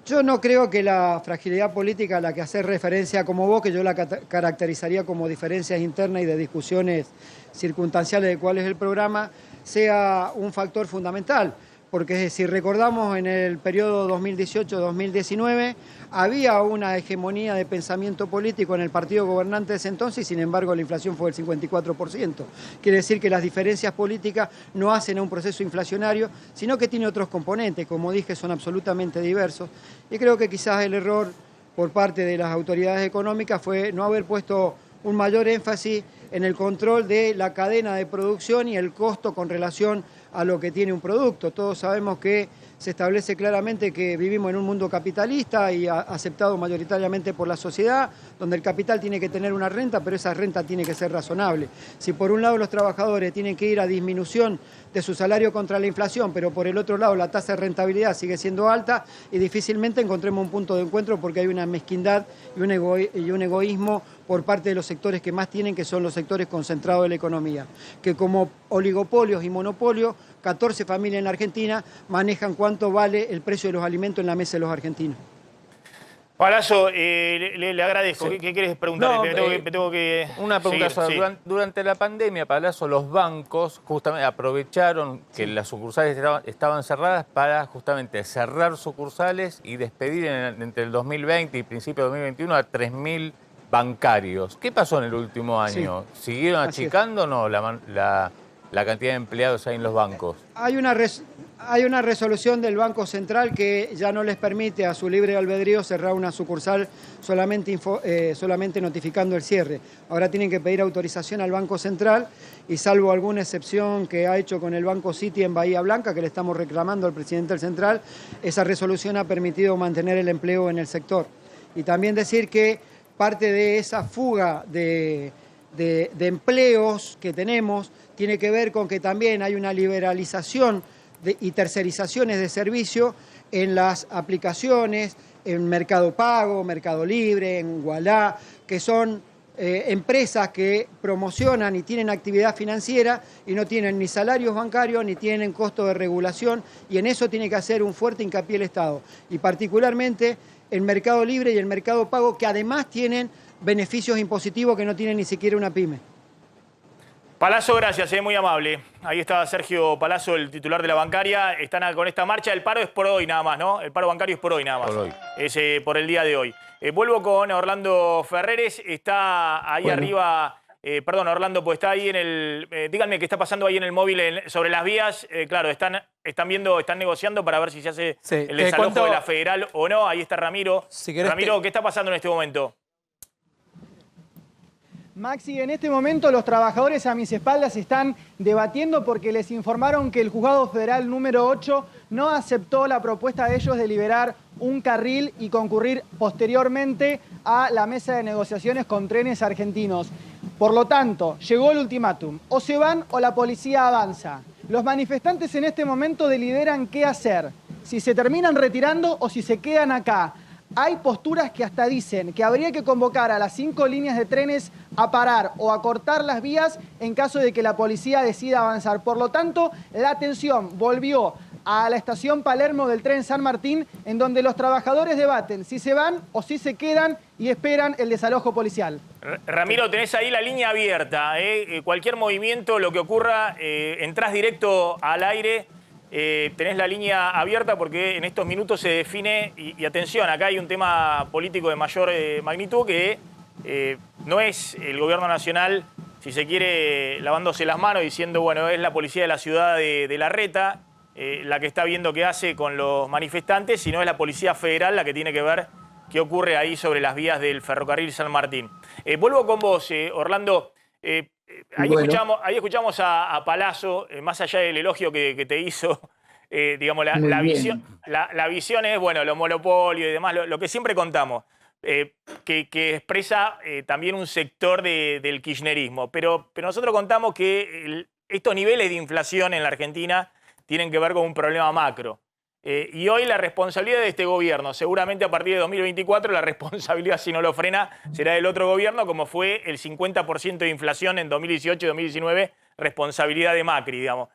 Yo no creo que la fragilidad política a la que hacer referencia como vos, que yo la caracterizaría como diferencias internas y de discusiones circunstanciales de cuál es el programa, sea un factor fundamental. Porque si recordamos en el periodo 2018-2019, había una hegemonía de pensamiento político en el partido gobernante de ese entonces y sin embargo la inflación fue del 54%. Quiere decir que las diferencias políticas no hacen a un proceso inflacionario, sino que tiene otros componentes, como dije, son absolutamente diversos. Y creo que quizás el error por parte de las autoridades económicas fue no haber puesto un mayor énfasis en el control de la cadena de producción y el costo con relación a lo que tiene un producto. Todos sabemos que se establece claramente que vivimos en un mundo capitalista y aceptado mayoritariamente por la sociedad, donde el capital tiene que tener una renta, pero esa renta tiene que ser razonable. Si por un lado los trabajadores tienen que ir a disminución de su salario contra la inflación, pero por el otro lado la tasa de rentabilidad sigue siendo alta y difícilmente encontremos un punto de encuentro porque hay una mezquindad y un egoísmo por parte de los sectores que más tienen, que son los sectores concentrados de la economía, que como oligopolios y monopolios, 14 familias en la Argentina manejan cuánto vale el precio de los alimentos en la mesa de los argentinos. Palazzo, le agradezco. Sí. ¿Qué quieres preguntar? No, me tengo que una pregunta sola. Sí. Durante la pandemia, Palazzo, los bancos justamente aprovecharon que las sucursales estaban cerradas para justamente cerrar sucursales y despedir entre el 2020 y principio de 2021 a 3.000 bancarios. ¿Qué pasó en el último año? Sí. ¿Siguieron achicando o no la cantidad de empleados ahí en los bancos? Hay una resolución del Banco Central que ya no les permite a su libre albedrío cerrar una sucursal solamente notificando el cierre. Ahora tienen que pedir autorización al Banco Central y salvo alguna excepción que ha hecho con el Banco City en Bahía Blanca, que le estamos reclamando al presidente del Central, esa resolución ha permitido mantener el empleo en el sector. Y también decir que parte de esa fuga de empleos que tenemos tiene que ver con que también hay una liberalización y tercerizaciones de servicio en las aplicaciones, en Mercado Pago, Mercado Libre, en Ualá, que son empresas que promocionan y tienen actividad financiera y no tienen ni salarios bancarios ni tienen costo de regulación, y en eso tiene que hacer un fuerte hincapié el Estado, y particularmente el Mercado Libre y el Mercado Pago, que además tienen beneficios impositivos que no tiene ni siquiera una pyme. Palazzo, gracias, muy amable. Ahí está Sergio Palazzo, el titular de la bancaria. Están con esta marcha. El paro es por hoy nada más, ¿no? El paro bancario es por hoy nada más. Por hoy. Es por el día de hoy. Vuelvo con Orlando Ferreres. Está ahí arriba. Perdón, Orlando, pues está ahí en el... díganme qué está pasando ahí en el móvil sobre las vías. Claro, están negociando para ver si se hace el desalojo de la Federal o no. Ahí está Ramiro. Si Ramiro, ¿qué está pasando en este momento? Maxi, en este momento los trabajadores a mis espaldas están debatiendo porque les informaron que el Juzgado Federal número 8 no aceptó la propuesta de ellos de liberar un carril y concurrir posteriormente a la mesa de negociaciones con Trenes Argentinos. Por lo tanto, llegó el ultimátum. O se van o la policía avanza. Los manifestantes en este momento deliberan qué hacer. Si se terminan retirando o si se quedan acá. Hay posturas que hasta dicen que habría que convocar a las 5 líneas de trenes a parar o a cortar las vías en caso de que la policía decida avanzar. Por lo tanto, la atención volvió a la estación Palermo del tren San Martín, en donde los trabajadores debaten si se van o si se quedan y esperan el desalojo policial. Ramiro, tenés ahí la línea abierta. Cualquier movimiento, lo que ocurra, entrás directo al aire. Tenés la línea abierta porque en estos minutos se define, y atención, acá hay un tema político de mayor magnitud que no es el gobierno nacional, si se quiere, lavándose las manos diciendo, bueno, es la policía de la ciudad de Larreta la que está viendo qué hace con los manifestantes, sino es la Policía Federal la que tiene que ver qué ocurre ahí sobre las vías del ferrocarril San Martín. Vuelvo con vos, Orlando. Ahí escuchamos a Palazzo, más allá del elogio que te hizo, digamos, la visión es, bueno, los monopolios y demás, lo que siempre contamos, que expresa también un sector del kirchnerismo. Pero nosotros contamos que estos niveles de inflación en la Argentina tienen que ver con un problema macro. Y hoy la responsabilidad de este gobierno, seguramente a partir de 2024, la responsabilidad, si no lo frena, será del otro gobierno, como fue el 50% de inflación en 2018 y 2019, responsabilidad de Macri, digamos.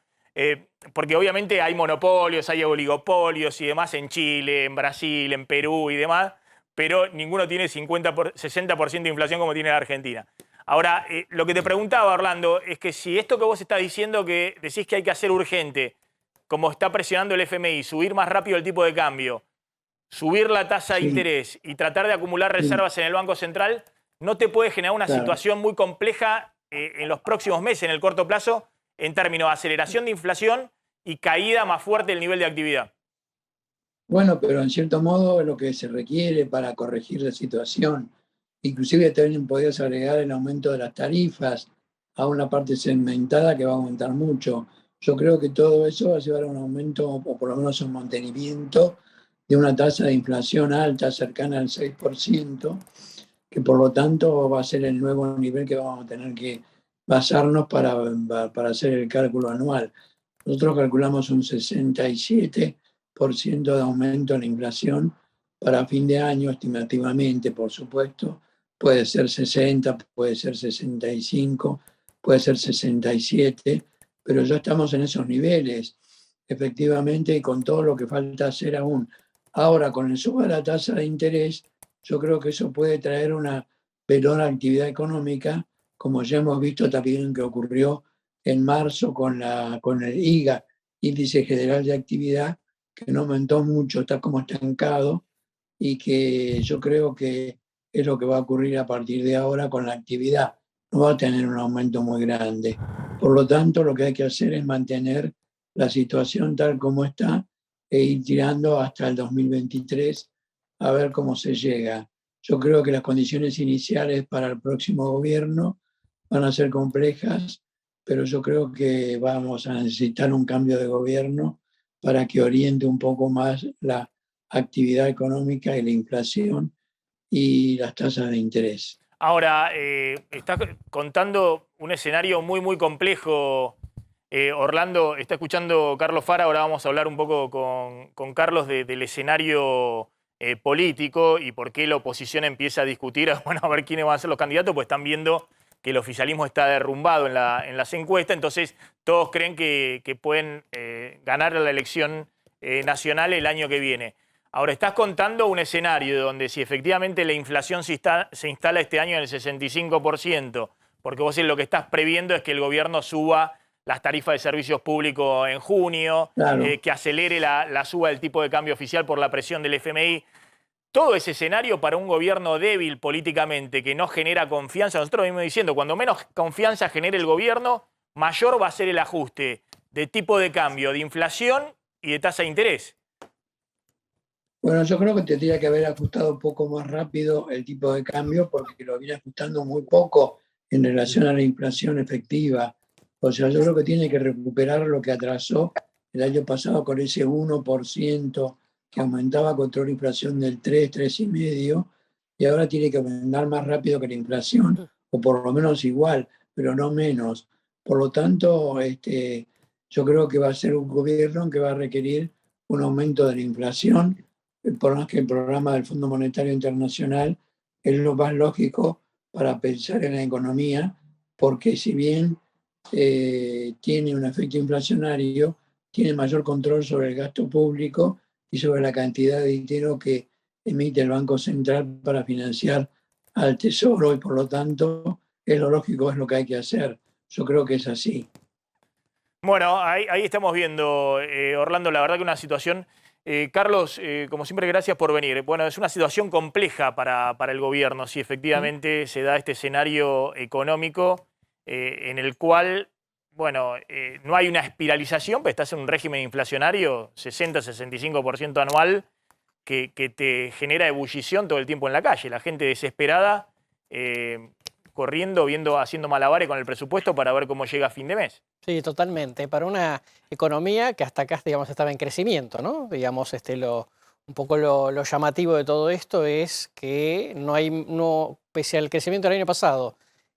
Porque obviamente hay monopolios, hay oligopolios y demás en Chile, en Brasil, en Perú y demás, pero ninguno tiene 60% de inflación como tiene la Argentina. Ahora, lo que te preguntaba, Orlando, es que si esto que vos estás diciendo, que decís que hay que hacer urgente, como está presionando el FMI, subir más rápido el tipo de cambio, subir la tasa de interés y tratar de acumular reservas en el Banco Central, ¿no te puede generar una situación muy compleja en los próximos meses, en el corto plazo, en términos de aceleración de inflación y caída más fuerte del nivel de actividad? Bueno, pero en cierto modo es lo que se requiere para corregir la situación. Inclusive también podías agregar el aumento de las tarifas a una parte segmentada que va a aumentar mucho. Yo creo que todo eso va a llevar a un aumento, o por lo menos un mantenimiento, de una tasa de inflación alta, cercana al 6%, que por lo tanto va a ser el nuevo nivel que vamos a tener que basarnos para hacer el cálculo anual. Nosotros calculamos un 67% de aumento en la inflación para fin de año, estimativamente, por supuesto. Puede ser 60, puede ser 65, puede ser 67, pero ya estamos en esos niveles, efectivamente, y con todo lo que falta hacer aún. Ahora, con el suba de la tasa de interés, yo creo que eso puede traer una menor actividad económica, como ya hemos visto también que ocurrió en marzo con el IGA, Índice General de Actividad, que no aumentó mucho, está como estancado, y que yo creo que es lo que va a ocurrir a partir de ahora con la actividad. No va a tener un aumento muy grande. Por lo tanto, lo que hay que hacer es mantener la situación tal como está e ir tirando hasta el 2023 a ver cómo se llega. Yo creo que las condiciones iniciales para el próximo gobierno van a ser complejas, pero yo creo que vamos a necesitar un cambio de gobierno para que oriente un poco más la actividad económica y la inflación y las tasas de interés. Ahora, estás contando un escenario muy, muy complejo. Orlando, está escuchando Carlos Fara, ahora vamos a hablar un poco con Carlos del escenario político y por qué la oposición empieza a discutir, bueno, a ver quiénes van a ser los candidatos, pues están viendo que el oficialismo está derrumbado en las encuestas, entonces todos creen que pueden ganar la elección nacional el año que viene. Ahora, estás contando un escenario donde si efectivamente la inflación se instala este año en el 65%, porque vos lo que estás previendo es que el gobierno suba las tarifas de servicios públicos en junio, claro, que acelere la suba del tipo de cambio oficial por la presión del FMI. Todo ese escenario para un gobierno débil políticamente, que no genera confianza, nosotros venimos diciendo, cuando menos confianza genere el gobierno, mayor va a ser el ajuste de tipo de cambio, de inflación y de tasa de interés. Bueno, yo creo que tendría que haber ajustado un poco más rápido el tipo de cambio porque lo viene ajustando muy poco en relación a la inflación efectiva. O sea, yo creo que tiene que recuperar lo que atrasó el año pasado con ese 1% que aumentaba contra una inflación del 3, 3,5%, y ahora tiene que aumentar más rápido que la inflación, o por lo menos igual, pero no menos. Por lo tanto, yo creo que va a ser un gobierno que va a requerir un aumento de la inflación por más que el programa del Fondo Monetario Internacional es lo más lógico para pensar en la economía, porque si bien tiene un efecto inflacionario, tiene mayor control sobre el gasto público y sobre la cantidad de dinero que emite el Banco Central para financiar al Tesoro, y por lo tanto es lo lógico, es lo que hay que hacer. Yo creo que es así. Bueno, ahí estamos viendo, Orlando, la verdad que una situación... Carlos, como siempre, gracias por venir. Bueno, es una situación compleja para el gobierno, si efectivamente se da este escenario económico en el cual, bueno, no hay una espiralización, pero estás en un régimen inflacionario 60-65% anual que te genera ebullición todo el tiempo en la calle. La gente desesperada, corriendo, haciendo malabares con el presupuesto para ver cómo llega a fin de mes. Sí, totalmente. Para una economía que hasta acá, digamos, estaba en crecimiento, ¿no? Digamos, un poco lo llamativo de todo esto es que pese al crecimiento del año pasado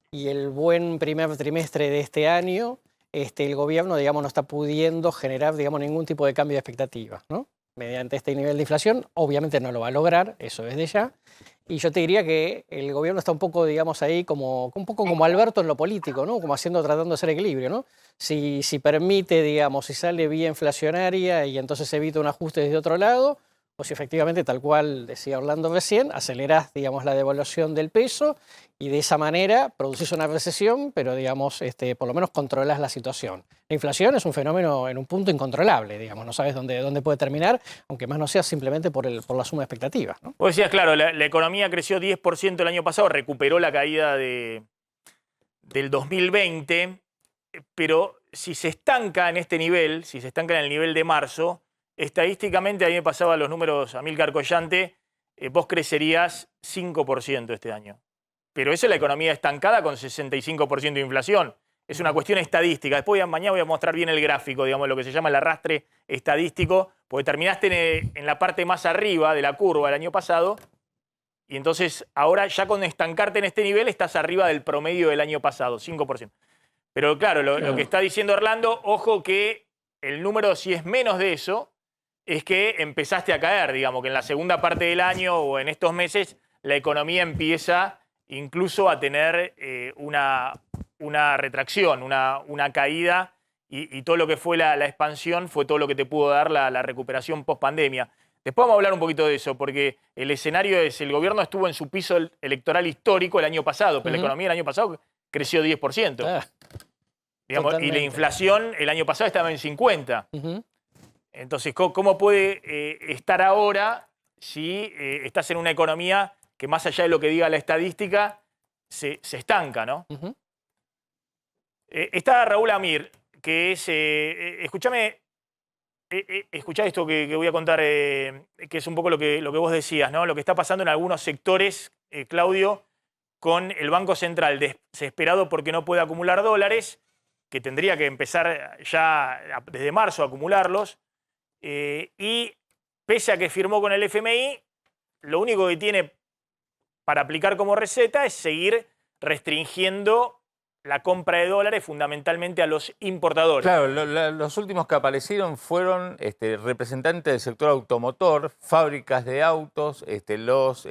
y el buen primer trimestre de este año, el gobierno, digamos, no está pudiendo generar, digamos, ningún tipo de cambio de expectativas, ¿no? Mediante este nivel de inflación, obviamente no lo va a lograr, eso desde ya. Y yo te diría que el gobierno está un poco, digamos, ahí un poco como Alberto en lo político, ¿no? Como tratando de hacer equilibrio, ¿no? Si permite, digamos, si sale vía inflacionaria y entonces evita un ajuste desde otro lado, o si efectivamente, tal cual decía Orlando recién, acelerás, digamos, la devaluación del peso y de esa manera producís una recesión, pero, digamos, por lo menos controlás la situación. La inflación es un fenómeno en un punto incontrolable, digamos, no sabes dónde puede terminar, aunque más no sea simplemente por la suma de expectativas, ¿no? Vos decías, claro, la economía creció 10% el año pasado, recuperó la caída del 2020, pero si se estanca en este nivel, si se estanca en el nivel de marzo, estadísticamente, a mí me pasaban los números, Amílcar Collante, vos crecerías 5% este año. Pero eso es la economía estancada con 65% de inflación. Es una cuestión estadística. Después mañana voy a mostrar bien el gráfico, digamos, lo que se llama el arrastre estadístico, porque terminaste en la parte más arriba de la curva del año pasado, y entonces ahora ya con estancarte en este nivel estás arriba del promedio del año pasado, 5%. Pero claro, lo que está diciendo Orlando, ojo que el número, si es menos de eso, es que empezaste a caer, digamos, que en la segunda parte del año o en estos meses la economía empieza incluso a tener una retracción, una caída, y todo lo que fue la expansión fue todo lo que te pudo dar la recuperación post-pandemia. Después vamos a hablar un poquito de eso, porque el escenario es, el gobierno estuvo en su piso electoral histórico el año pasado, pero la economía el año pasado creció 10%. Digamos, y la inflación el año pasado estaba en 50%. Entonces, ¿cómo puede estar ahora si estás en una economía que más allá de lo que diga la estadística, se estanca, ¿no? Está Raúl Amir, que es... escúchame, escuchá esto que voy a contar, que es un poco lo que vos decías, ¿no? Lo que está pasando en algunos sectores, Claudio, con el Banco Central desesperado porque no puede acumular dólares, que tendría que empezar ya desde marzo a acumularlos, y pese a que firmó con el FMI, lo único que tiene para aplicar como receta es seguir restringiendo la compra de dólares fundamentalmente a los importadores. Claro, los últimos que aparecieron fueron representantes del sector automotor, fábricas de autos, los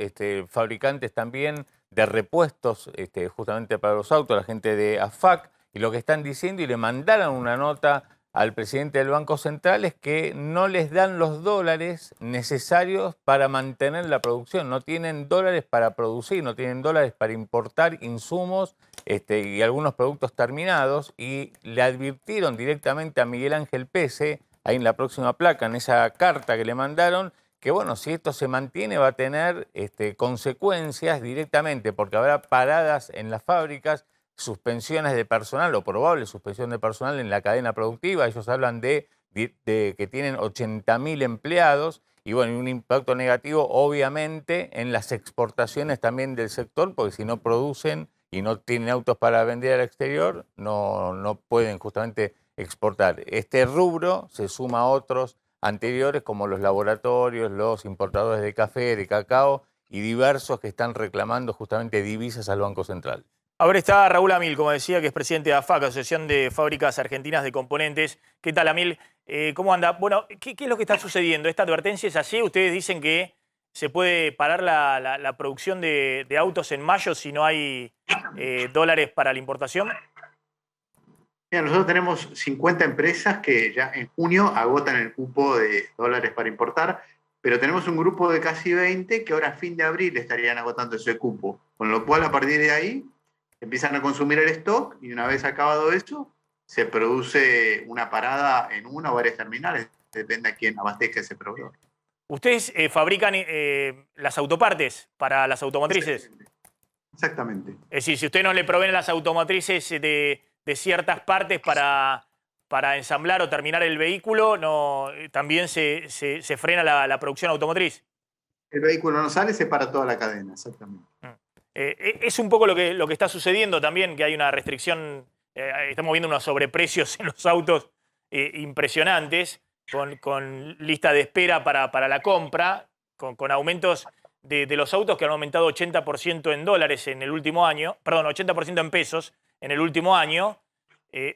fabricantes también de repuestos justamente para los autos, la gente de AFAC, y lo que están diciendo, y le mandaron una nota al presidente del Banco Central, es que no les dan los dólares necesarios para mantener la producción. No tienen dólares para producir, no tienen dólares para importar insumos y algunos productos terminados, y le advirtieron directamente a Miguel Ángel Pese, ahí en la próxima placa, en esa carta que le mandaron, que bueno, si esto se mantiene va a tener consecuencias directamente, porque habrá paradas en las fábricas, suspensiones de personal o probable suspensión de personal en la cadena productiva. Ellos hablan de que tienen 80.000 empleados y bueno, y un impacto negativo obviamente en las exportaciones también del sector, porque si no producen y no tienen autos para vender al exterior, no pueden justamente exportar. Este rubro se suma a otros anteriores como los laboratorios, los importadores de café, de cacao y diversos que están reclamando justamente divisas al Banco Central. A ver, está Raúl Amil, como decía, que es presidente de AFAC, Asociación de Fábricas Argentinas de Componentes. ¿Qué tal, Amil? ¿Cómo anda? Bueno, ¿qué es lo que está sucediendo? ¿Esta advertencia es así? Ustedes dicen que se puede parar la producción de autos en mayo si no hay dólares para la importación. Mira, nosotros tenemos 50 empresas que ya en junio agotan el cupo de dólares para importar, pero tenemos un grupo de casi 20 que ahora a fin de abril estarían agotando ese cupo. Con lo cual, a partir de ahí, empiezan a consumir el stock y una vez acabado eso, se produce una parada en una o varias terminales, depende a quién abastezca ese proveedor. ¿Ustedes fabrican las autopartes para las automotrices? Exactamente. Es decir, si ustedes no le proveen a las automotrices de ciertas partes para ensamblar o terminar el vehículo, también se frena la producción automotriz. El vehículo no sale, se para toda la cadena, exactamente. Es un poco lo que está sucediendo también, que hay una restricción, estamos viendo unos sobreprecios en los autos impresionantes, con lista de espera para la compra, con aumentos de los autos que han aumentado 80% en dólares en el último año, perdón, 80% en pesos en el último año.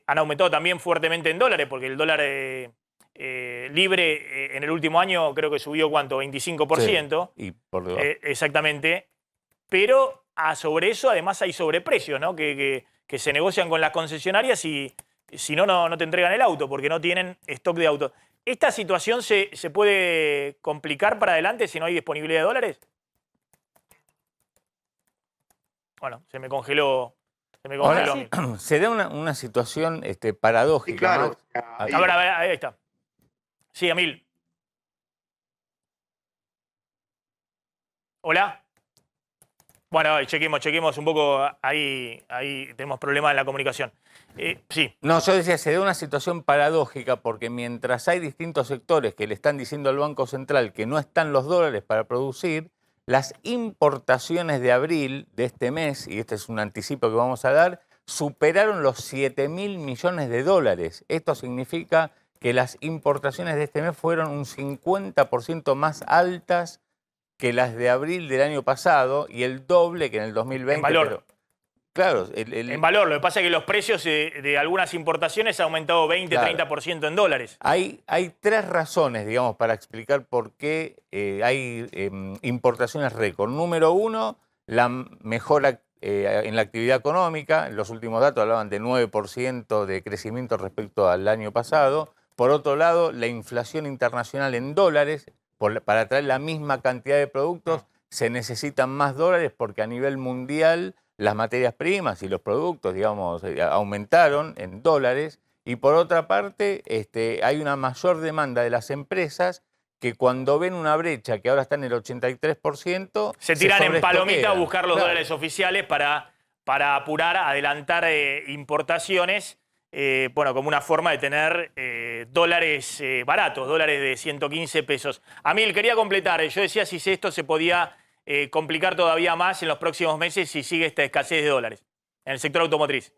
Han aumentado también fuertemente en dólares, porque el dólar libre en el último año creo que subió, ¿cuánto? 25%. Sí, y por debajo. Exactamente. Pero sobre eso además hay sobreprecios, ¿no? Que se negocian con las concesionarias y si no, no te entregan el auto porque no tienen stock de autos. ¿Esta situación se puede complicar para adelante si no hay disponibilidad de dólares? Bueno, se me congeló. Ahora, se da una situación paradójica. Sí, claro. A ver, ahí está. Sí, Amil. ¿Hola? Bueno, chequemos un poco, ahí tenemos problemas en la comunicación. Sí. No, yo decía, se da una situación paradójica porque mientras hay distintos sectores que le están diciendo al Banco Central que no están los dólares para producir, las importaciones de abril de este mes, y este es un anticipo que vamos a dar, superaron los 7.000 millones de dólares. Esto significa que las importaciones de este mes fueron un 50% más altas que las de abril del año pasado y el doble que en el 2020. En valor. Pero, claro. En valor. Lo que pasa es que los precios de algunas importaciones han aumentado 20, claro, 30% en dólares. Hay tres razones, digamos, para explicar por qué hay importaciones récord. Número uno, la mejora en la actividad económica. Los últimos datos hablaban de 9% de crecimiento respecto al año pasado. Por otro lado, la inflación internacional en dólares. Para traer la misma cantidad de productos se necesitan más dólares porque a nivel mundial las materias primas y los productos, digamos, aumentaron en dólares. Y por otra parte, hay una mayor demanda de las empresas que cuando ven una brecha que ahora está en el 83%... Se tiran en palomita a buscar los dólares oficiales para apurar, adelantar importaciones. Bueno, como una forma de tener dólares baratos, dólares de 115 pesos. Amil, quería completar, yo decía si esto se podía complicar todavía más en los próximos meses si sigue esta escasez de dólares en el sector automotriz.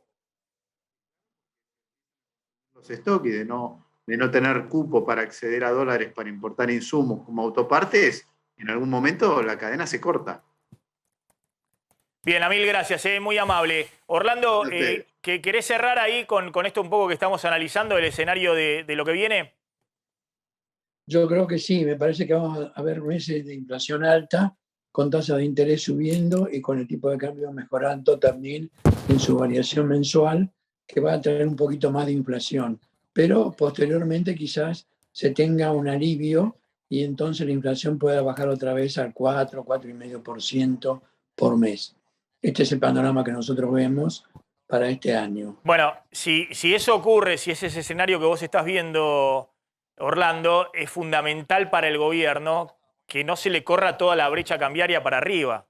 Los stocks y de no tener cupo para acceder a dólares para importar insumos como autopartes, en algún momento la cadena se corta. Bien, Amil, gracias, muy amable. Orlando, ¿querés cerrar ahí con esto un poco que estamos analizando, el escenario de lo que viene? Yo creo que sí, me parece que vamos a ver meses de inflación alta, con tasas de interés subiendo y con el tipo de cambio mejorando también en su variación mensual, que va a traer un poquito más de inflación. Pero posteriormente quizás se tenga un alivio y entonces la inflación pueda bajar otra vez al 4, 4,5% por mes. Este es el panorama que nosotros vemos para este año. Bueno, si eso ocurre, si ese es ese escenario que vos estás viendo, Orlando, es fundamental para el gobierno que no se le corra toda la brecha cambiaria para arriba.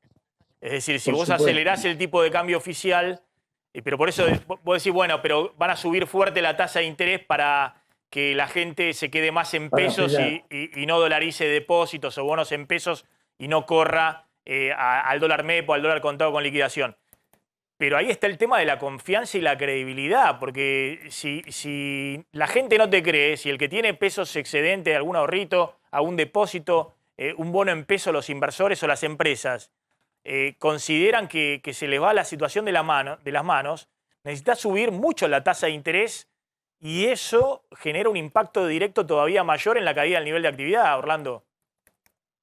Es decir, si vos acelerás el tipo de cambio oficial, pero por eso vos decís, bueno, pero van a subir fuerte la tasa de interés para que la gente se quede más en pesos y no dolarice depósitos o bonos en pesos y no corra al dólar MEP o al dólar contado con liquidación. Pero ahí está el tema de la confianza y la credibilidad, porque si la gente no te cree, si el que tiene pesos excedentes, algún ahorrito, algún depósito, un bono en pesos, los inversores o las empresas, consideran que se les va la situación de las manos, necesita subir mucho la tasa de interés y eso genera un impacto directo todavía mayor en la caída del nivel de actividad, Orlando.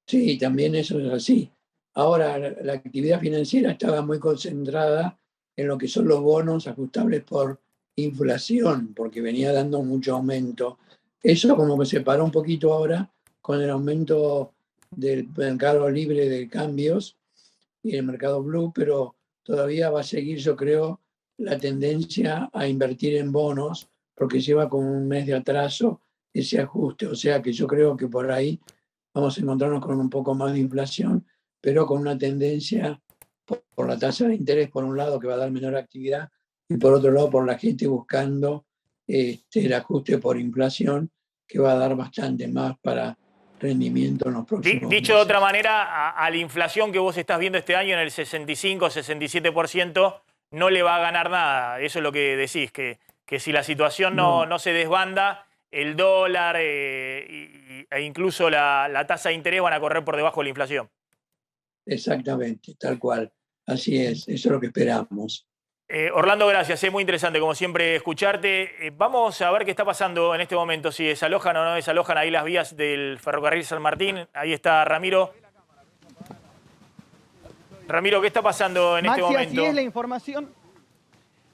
Sí, también eso es así. Ahora, la actividad financiera estaba muy concentrada en lo que son los bonos ajustables por inflación, porque venía dando mucho aumento. Eso como que se paró un poquito ahora con el aumento del mercado libre de cambios y el mercado blue, pero todavía va a seguir, yo creo, la tendencia a invertir en bonos, porque lleva como un mes de atraso ese ajuste. O sea que yo creo que por ahí vamos a encontrarnos con un poco más de inflación, pero con una tendencia por la tasa de interés, por un lado, que va a dar menor actividad, y por otro lado, por la gente buscando el ajuste por inflación, que va a dar bastante más para rendimiento en los próximos Dicho de meses. otra manera, a la inflación que vos estás viendo este año en el 65-67%, no le va a ganar nada. Eso es lo que decís, que si la situación no se desbanda, el dólar e incluso la tasa de interés van a correr por debajo de la inflación. Exactamente, tal cual. Así es, eso es lo que esperamos. Orlando, gracias. Es muy interesante, como siempre, escucharte. Vamos a ver qué está pasando en este momento, si desalojan o no desalojan ahí las vías del ferrocarril San Martín. Ahí está Ramiro. Ramiro, ¿qué está pasando en este momento? Así es la información.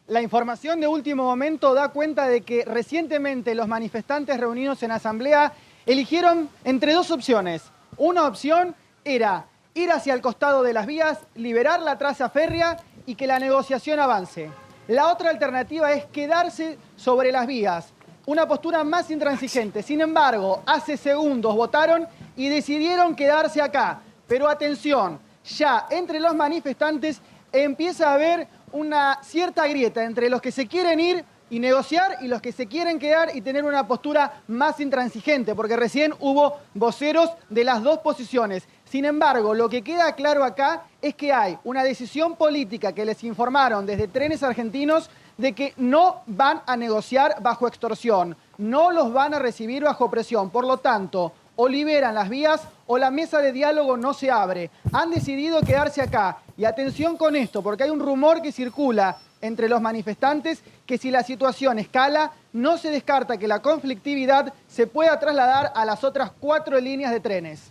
La información de último momento da cuenta de que recientemente los manifestantes reunidos en asamblea eligieron entre dos opciones. Una opción era ir hacia el costado de las vías, liberar la traza férrea y que la negociación avance. La otra alternativa es quedarse sobre las vías, una postura más intransigente. Sin embargo, hace segundos votaron y decidieron quedarse acá. Pero atención, ya entre los manifestantes empieza a haber una cierta grieta entre los que se quieren ir y negociar y los que se quieren quedar y tener una postura más intransigente, porque recién hubo voceros de las dos posiciones. Sin embargo, lo que queda claro acá es que hay una decisión política que les informaron desde Trenes Argentinos de que no van a negociar bajo extorsión, no los van a recibir bajo presión. Por lo tanto, o liberan las vías o la mesa de diálogo no se abre. Han decidido quedarse acá. Y atención con esto, porque hay un rumor que circula entre los manifestantes que si la situación escala, no se descarta que la conflictividad se pueda trasladar a las otras 4 líneas de trenes.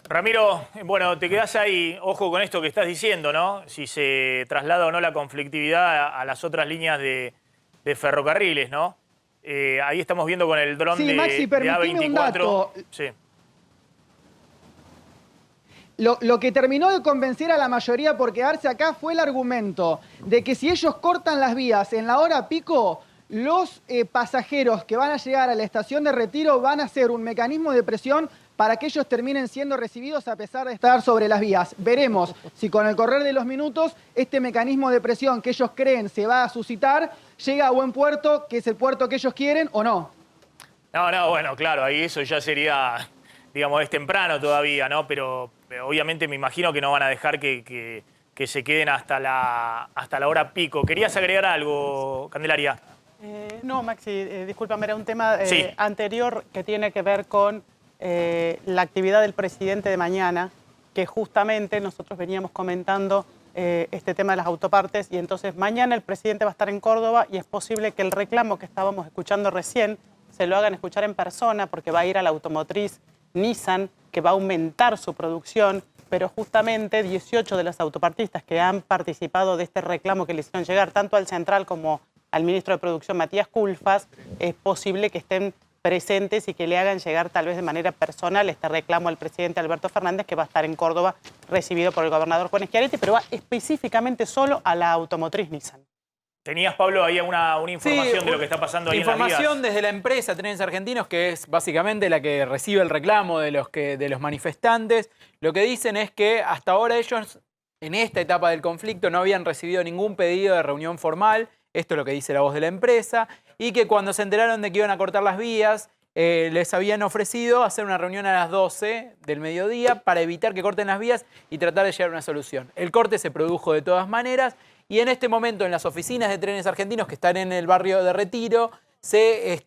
Ramiro, bueno, te quedás ahí, ojo con esto que estás diciendo, ¿no? Si se traslada o no la conflictividad a las otras líneas de ferrocarriles, ¿no? Ahí estamos viendo con el dron de A24. Un dato. Sí. Lo que terminó de convencer a la mayoría por quedarse acá fue el argumento de que si ellos cortan las vías en la hora pico, los pasajeros que van a llegar a la estación de Retiro van a hacer un mecanismo de presión para que ellos terminen siendo recibidos a pesar de estar sobre las vías. Veremos si con el correr de los minutos este mecanismo de presión que ellos creen se va a suscitar llega a buen puerto, que es el puerto que ellos quieren, o no. No, bueno, claro, ahí eso ya sería, digamos, es temprano todavía, ¿no? Pero obviamente me imagino que no van a dejar que se queden hasta la hora pico. ¿Querías agregar algo, Candelaria? No, Maxi, discúlpame, era un tema Sí. anterior que tiene que ver con la actividad del presidente de mañana, que justamente nosotros veníamos comentando este tema de las autopartes, y entonces mañana el presidente va a estar en Córdoba y es posible que el reclamo que estábamos escuchando recién se lo hagan escuchar en persona, porque va a ir a la automotriz Nissan, que va a aumentar su producción, pero justamente 18 de las autopartistas que han participado de este reclamo que le hicieron llegar tanto al central como al ministro de Producción, Matías Culfas, es posible que estén presentes y que le hagan llegar tal vez de manera personal este reclamo al presidente Alberto Fernández, que va a estar en Córdoba, recibido por el gobernador Juan Schiaretti, pero va específicamente solo a la automotriz Nissan. Tenías, Pablo, ahí una información de lo que está pasando ahí en las vías. Información desde la empresa Trenes Argentinos, que es básicamente la que recibe el reclamo de los manifestantes. Lo que dicen es que hasta ahora ellos, en esta etapa del conflicto, no habían recibido ningún pedido de reunión formal. Esto es lo que dice la voz de la empresa. Y que cuando se enteraron de que iban a cortar las vías, les habían ofrecido hacer una reunión a las 12 del mediodía para evitar que corten las vías y tratar de llegar a una solución. El corte se produjo de todas maneras y en este momento en las oficinas de Trenes Argentinos que están en el barrio de Retiro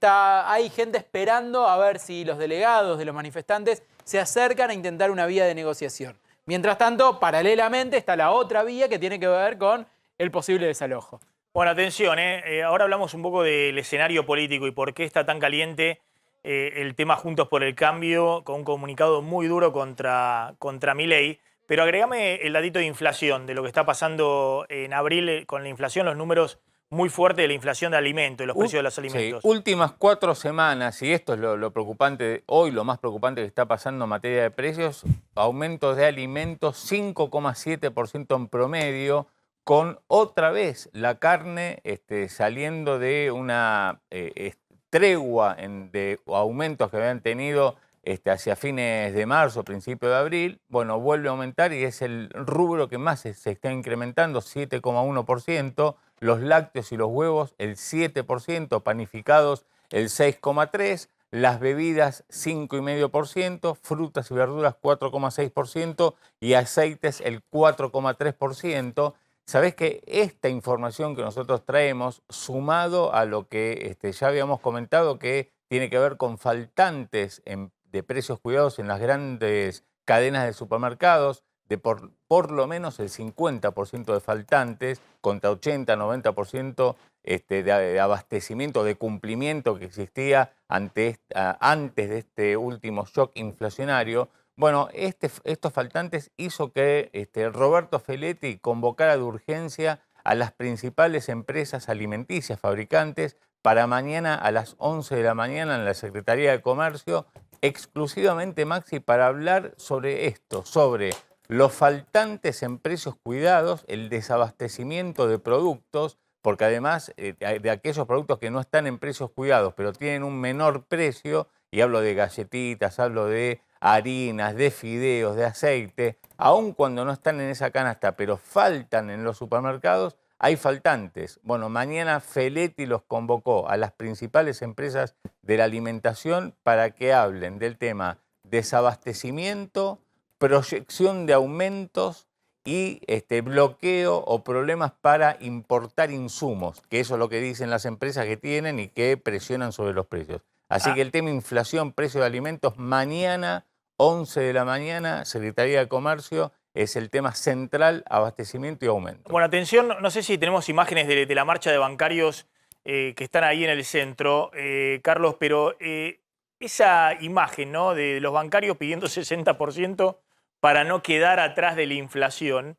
hay gente esperando a ver si los delegados de los manifestantes se acercan a intentar una vía de negociación. Mientras tanto, paralelamente está la otra vía que tiene que ver con el posible desalojo. Bueno, atención, ahora hablamos un poco del escenario político y por qué está tan caliente el tema Juntos por el Cambio, con un comunicado muy duro contra Milei. Pero agregame el datito de inflación, de lo que está pasando en abril con la inflación, los números muy fuertes de la inflación de alimentos, de los precios de los alimentos. Sí, últimas 4 semanas, y esto es lo preocupante hoy, lo más preocupante que está pasando en materia de precios, aumentos de alimentos 5,7% en promedio, con otra vez la carne saliendo de una tregua de aumentos que habían tenido hacia fines de marzo, principio de abril. Bueno, vuelve a aumentar y es el rubro que más se está incrementando, 7,1%, los lácteos y los huevos el 7%, panificados el 6,3%, las bebidas 5,5%, frutas y verduras 4,6% y aceites el 4,3%. Sabés que esta información que nosotros traemos, sumado a lo que ya habíamos comentado, que tiene que ver con faltantes de precios cuidados en las grandes cadenas de supermercados, de por lo menos el 50% de faltantes, contra 80-90% de abastecimiento, de cumplimiento que existía antes de este último shock inflacionario. Bueno, estos faltantes hizo que Roberto Feletti convocara de urgencia a las principales empresas alimenticias fabricantes para mañana a las 11 de la mañana en la Secretaría de Comercio, exclusivamente, Maxi, para hablar sobre esto, sobre los faltantes en precios cuidados, el desabastecimiento de productos, porque además de aquellos productos que no están en precios cuidados, pero tienen un menor precio, y hablo de galletitas, hablo de harinas, de fideos, de aceite, aun cuando no están en esa canasta, pero faltan en los supermercados, hay faltantes. Bueno, mañana Feletti los convocó a las principales empresas de la alimentación para que hablen del tema desabastecimiento, proyección de aumentos y bloqueo o problemas para importar insumos, que eso es lo que dicen las empresas que tienen y que presionan sobre los precios. Así que el tema inflación, precio de alimentos, mañana, 11 de la mañana, Secretaría de Comercio, es el tema central, abastecimiento y aumento. Bueno, atención, no sé si tenemos imágenes de la marcha de bancarios que están ahí en el centro, Carlos, pero esa imagen, ¿no?, de los bancarios pidiendo 60% para no quedar atrás de la inflación,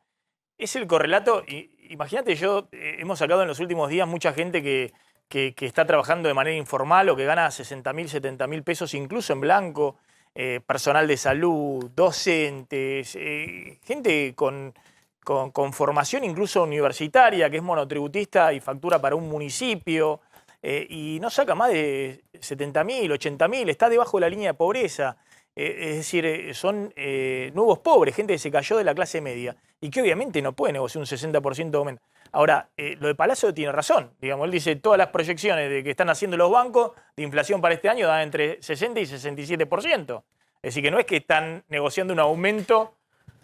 es el correlato. Imagínate, hemos sacado en los últimos días mucha gente que está trabajando de manera informal o que gana 60.000, 70.000 pesos, incluso en blanco, personal de salud, docentes, gente con formación incluso universitaria, que es monotributista y factura para un municipio, y no saca más de 70.000, 80.000, está debajo de la línea de pobreza. Es decir, son nuevos pobres, gente que se cayó de la clase media y que obviamente no puede negociar un 60% de aumento. Ahora, lo de Palazzo tiene razón. Digamos, él dice todas las proyecciones de que están haciendo los bancos de inflación para este año dan entre 60 y 67%. Es decir, que no es que están negociando un aumento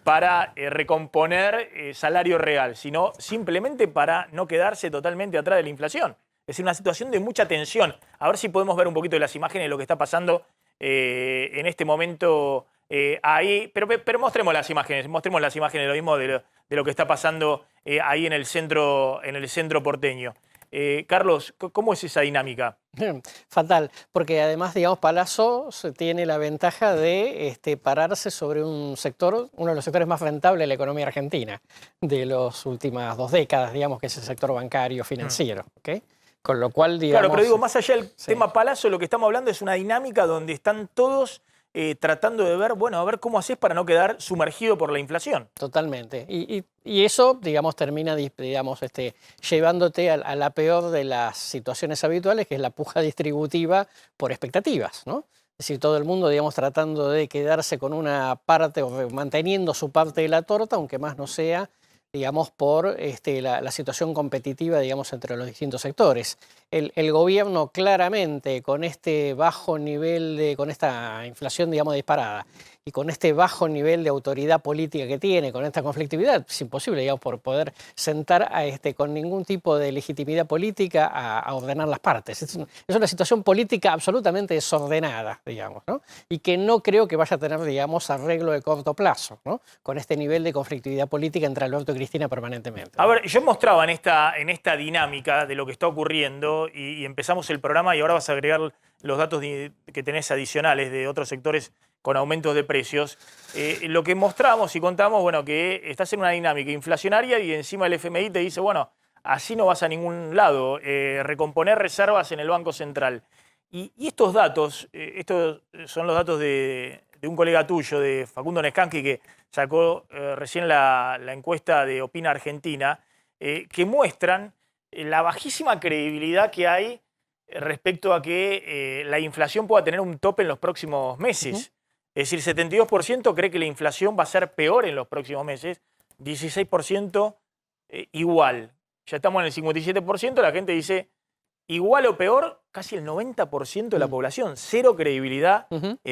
para recomponer salario real, sino simplemente para no quedarse totalmente atrás de la inflación. Es decir, una situación de mucha tensión. A ver si podemos ver un poquito de las imágenes de lo que está pasando en este momento ahí, pero mostremos las imágenes lo mismo de lo que está pasando ahí en el centro porteño. Carlos, ¿cómo es esa dinámica? Fatal, porque además, digamos, Palazzo tiene la ventaja de pararse sobre un sector, uno de los sectores más rentables de la economía argentina de las últimas 2 décadas, digamos, que es el sector bancario financiero, ¿okay? Con lo cual, digamos... Claro, pero digo, más allá del tema Palazzo, lo que estamos hablando es una dinámica donde están todos tratando de ver, bueno, a ver cómo haces para no quedar sumergido por la inflación. Totalmente. Y eso, digamos, termina, digamos, llevándote a la peor de las situaciones habituales, que es la puja distributiva por expectativas, ¿no? Es decir, todo el mundo, digamos, tratando de quedarse con una parte o manteniendo su parte de la torta, aunque más no sea, digamos, por la situación competitiva, digamos, entre los distintos sectores. El gobierno claramente con este bajo nivel, con esta inflación, digamos, disparada, y con este bajo nivel de autoridad política que tiene, con esta conflictividad, es imposible, digamos, por poder sentar con ningún tipo de legitimidad política a ordenar las partes. Es una situación política absolutamente desordenada, digamos, ¿no? Y que no creo que vaya a tener, digamos, arreglo de corto plazo, ¿no? Con este nivel de conflictividad política entre Alberto y Cristina permanentemente, ¿no? A ver, yo mostraba en esta dinámica de lo que está ocurriendo y empezamos el programa y ahora vas a agregar los datos que tenés adicionales de otros sectores con aumentos de precios. Lo que mostramos y contamos, bueno, que estás en una dinámica inflacionaria y encima el FMI te dice, bueno, así no vas a ningún lado, recomponer reservas en el Banco Central. Y estos datos, estos son los datos de un colega tuyo, de Facundo Nescanqui, que sacó recién la encuesta de Opina Argentina, que muestran la bajísima credibilidad que hay respecto a que la inflación pueda tener un tope en los próximos meses. Es decir, 72% cree que la inflación va a ser peor en los próximos meses, 16% igual. Ya estamos en el 57%, la gente dice igual o peor, casi el 90% de la población. Cero credibilidad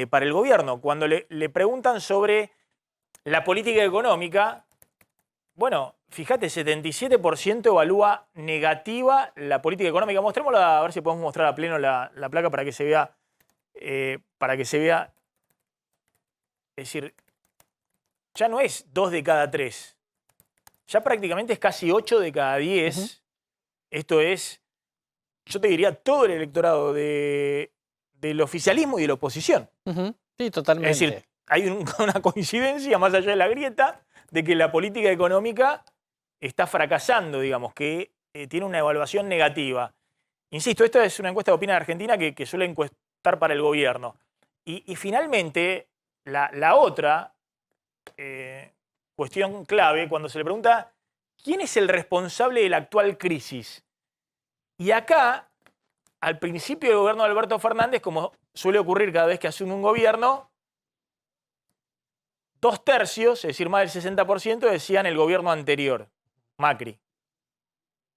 para el gobierno. Cuando le preguntan sobre la política económica, bueno, fíjate, 77% evalúa negativa la política económica. Mostrémosla, a ver si podemos mostrar a pleno la placa para que se vea. Es decir, ya no es 2 de cada 3. Ya prácticamente es casi 8 de cada 10. Esto es, yo te diría, todo el electorado del oficialismo y de la oposición. Sí, totalmente. Es decir, hay una coincidencia más allá de la grieta de que la política económica está fracasando, digamos, que tiene una evaluación negativa. Insisto, esta es una encuesta de Opina de Argentina que suele encuestar para el gobierno. Y finalmente, la otra cuestión clave, cuando se le pregunta quién es el responsable de la actual crisis. Y acá, al principio del gobierno de Alberto Fernández, como suele ocurrir cada vez que asume un gobierno, 2/3, es decir, más del 60%, decían el gobierno anterior, Macri.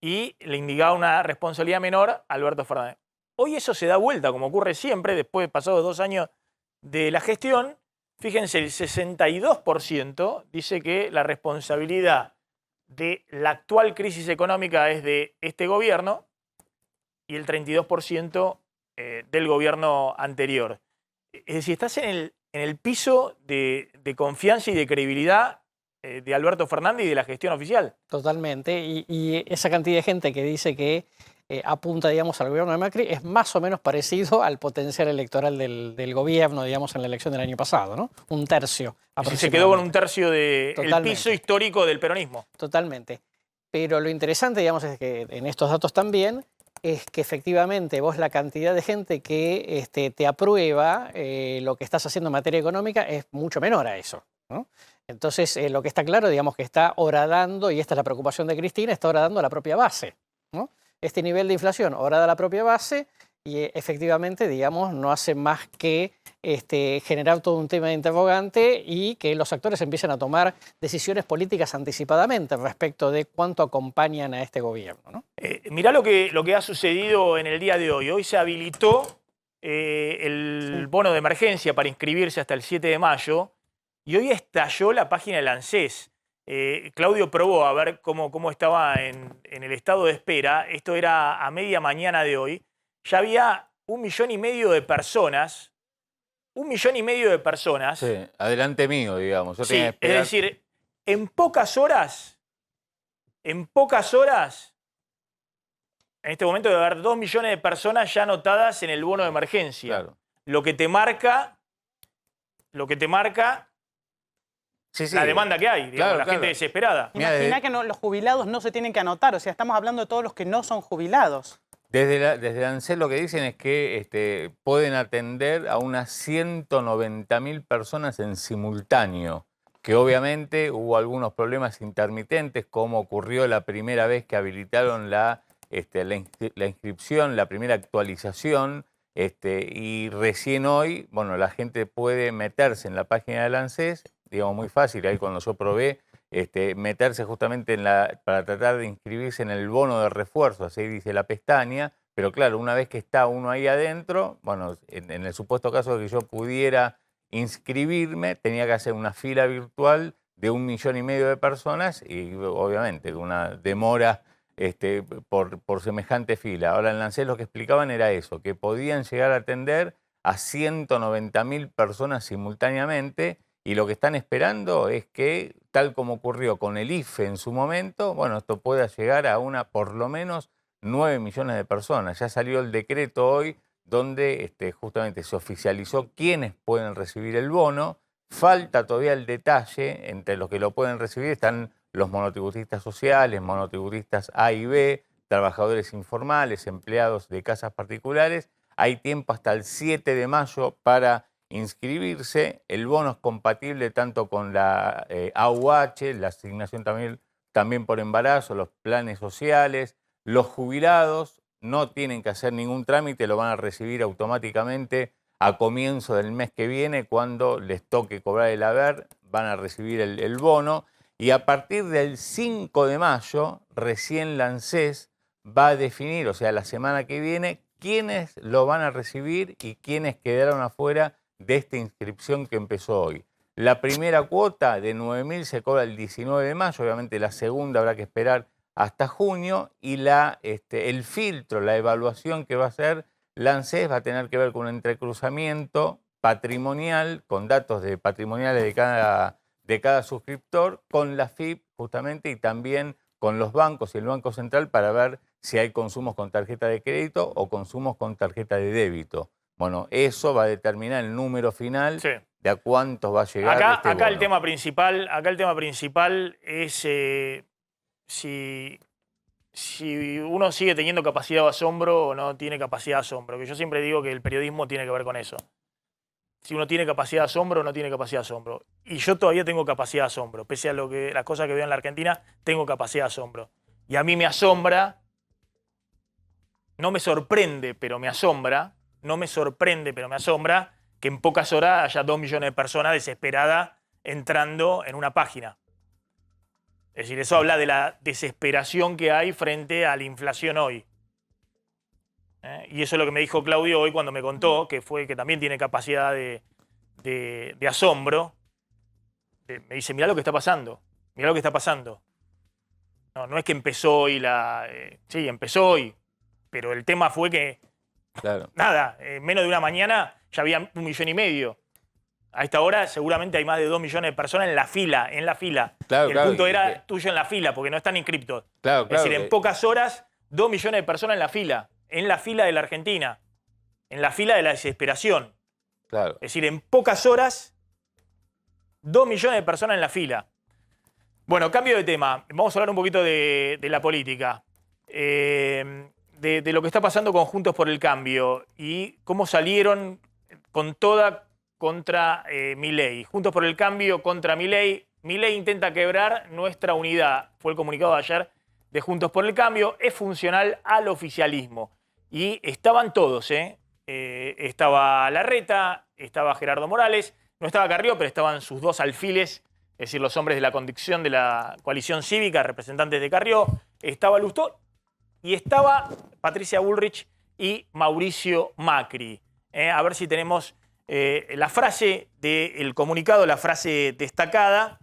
Y le indicaba una responsabilidad menor a Alberto Fernández. Hoy eso se da vuelta, como ocurre siempre, después de pasados 2 años de la gestión. Fíjense, el 62% dice que la responsabilidad de la actual crisis económica es de este gobierno y el 32% del gobierno anterior. Es decir, estás en el piso de confianza y de credibilidad de Alberto Fernández y de la gestión oficial. Totalmente. Y esa cantidad de gente que dice que apunta, digamos, al gobierno de Macri es más o menos parecido al potencial electoral del gobierno, digamos, en la elección del año pasado, ¿no? 1/3. Se quedó con 1/3 del piso histórico del peronismo. Totalmente. Pero lo interesante, digamos, es que en estos datos también es que efectivamente vos la cantidad de gente que te aprueba lo que estás haciendo en materia económica es mucho menor a eso, ¿no? Entonces, lo que está claro, digamos, que está horadando, y esta es la preocupación de Cristina, está horadando a la propia base, ¿no? Este nivel de inflación horada a la propia base y efectivamente, digamos, no hace más que generar todo un tema de interrogante y que los actores empiecen a tomar decisiones políticas anticipadamente respecto de cuánto acompañan a este gobierno, ¿no? Mirá lo que ha sucedido en el día de hoy. Hoy se habilitó el bono de emergencia para inscribirse hasta el 7 de mayo y hoy estalló la página del ANSES. Claudio probó a ver cómo estaba en el estado de espera. Esto era a media mañana de hoy. Ya había 1,5 millones de personas. 1,5 millones de personas. Sí, adelante mío, digamos. Yo Sí, tenía que esperar. es decir, en pocas horas, en este momento debe haber 2 millones de personas ya anotadas en el bono de emergencia. Claro. Lo que te marca Sí, sí. la demanda que hay, digamos, Claro, la claro. gente desesperada. Imagina que los jubilados no se tienen que anotar, o sea, estamos hablando de todos los que no son jubilados. Desde ANSES lo que dicen es que pueden atender a unas 190.000 personas en simultáneo, que obviamente hubo algunos problemas intermitentes, como ocurrió la primera vez que habilitaron la inscripción, la primera actualización, y recién hoy, bueno, la gente puede meterse en la página del ANSES, digamos muy fácil, ahí cuando yo probé, meterse justamente para tratar de inscribirse en el bono de refuerzo, así dice la pestaña, pero claro, una vez que está uno ahí adentro, bueno, en el supuesto caso de que yo pudiera inscribirme, tenía que hacer una fila virtual de 1,5 millones de personas y obviamente una demora por semejante fila. Ahora en ANSES lo que explicaban era eso, que podían llegar a atender a 190.000 personas simultáneamente y lo que están esperando es que, tal como ocurrió con el IFE en su momento, bueno, esto pueda llegar a por lo menos 9 millones de personas. Ya salió el decreto hoy donde justamente se oficializó quiénes pueden recibir el bono. Falta todavía el detalle, entre los que lo pueden recibir están los monotributistas sociales, monotributistas A y B, trabajadores informales, empleados de casas particulares. Hay tiempo hasta el 7 de mayo para inscribirse. El bono es compatible tanto con la AUH, la asignación también por embarazo, los planes sociales. Los jubilados no tienen que hacer ningún trámite, lo van a recibir automáticamente a comienzo del mes que viene, cuando les toque cobrar el haber, van a recibir el bono. Y a partir del 5 de mayo, recién la ANSES va a definir, o sea, la semana que viene, quiénes lo van a recibir y quiénes quedaron afuera de esta inscripción que empezó hoy. La primera cuota de 9.000 se cobra el 19 de mayo, obviamente la segunda habrá que esperar hasta junio, y el filtro, la evaluación que va a hacer la ANSES va a tener que ver con un entrecruzamiento patrimonial, con datos patrimoniales de cada suscriptor, con la FIP justamente y también con los bancos y el Banco Central para ver si hay consumos con tarjeta de crédito o consumos con tarjeta de débito. Bueno, eso va a determinar el número final de a cuántos va a llegar acá bono. el tema principal es si uno sigue teniendo capacidad de asombro o no tiene capacidad de asombro. Que yo siempre digo que el periodismo tiene que ver con eso. Si uno tiene capacidad de asombro o no tiene capacidad de asombro. Y yo todavía tengo capacidad de asombro. Pese a las cosas que veo en la Argentina, tengo capacidad de asombro. Y a mí me asombra, no me sorprende, pero me asombra, que en pocas horas haya 2 millones de personas desesperadas entrando en una página. Es decir, eso habla de la desesperación que hay frente a la inflación hoy. Y eso es lo que me dijo Claudio hoy cuando me contó, que también tiene capacidad de asombro. Me dice, mirá lo que está pasando, No es que empezó hoy sí, empezó hoy, pero el tema fue que, nada, en menos de una mañana ya había 1,5 millones. A esta hora seguramente hay más de 2 millones de personas en la fila. Claro, el punto era tuyo en la fila, porque no están inscriptos. Claro, es decir, en pocas horas, 2 millones de personas en la fila de la Argentina, en la fila de la desesperación. Claro. Es decir, en pocas horas, 2 millones de personas en la fila. Bueno, cambio de tema. Vamos a hablar un poquito de la política. De lo que está pasando con Juntos por el Cambio y cómo salieron con toda contra Milei. Juntos por el Cambio contra Milei. Milei intenta quebrar nuestra unidad. Fue el comunicado de ayer de Juntos por el Cambio. Es funcional al oficialismo. Y estaban todos, estaba Larreta, estaba Gerardo Morales, no estaba Carrió, pero estaban sus dos alfiles, es decir, los hombres de la conducción de la coalición cívica, representantes de Carrió, estaba Lustó y estaba Patricia Bullrich y Mauricio Macri. A ver si tenemos la frase del comunicado, la frase destacada.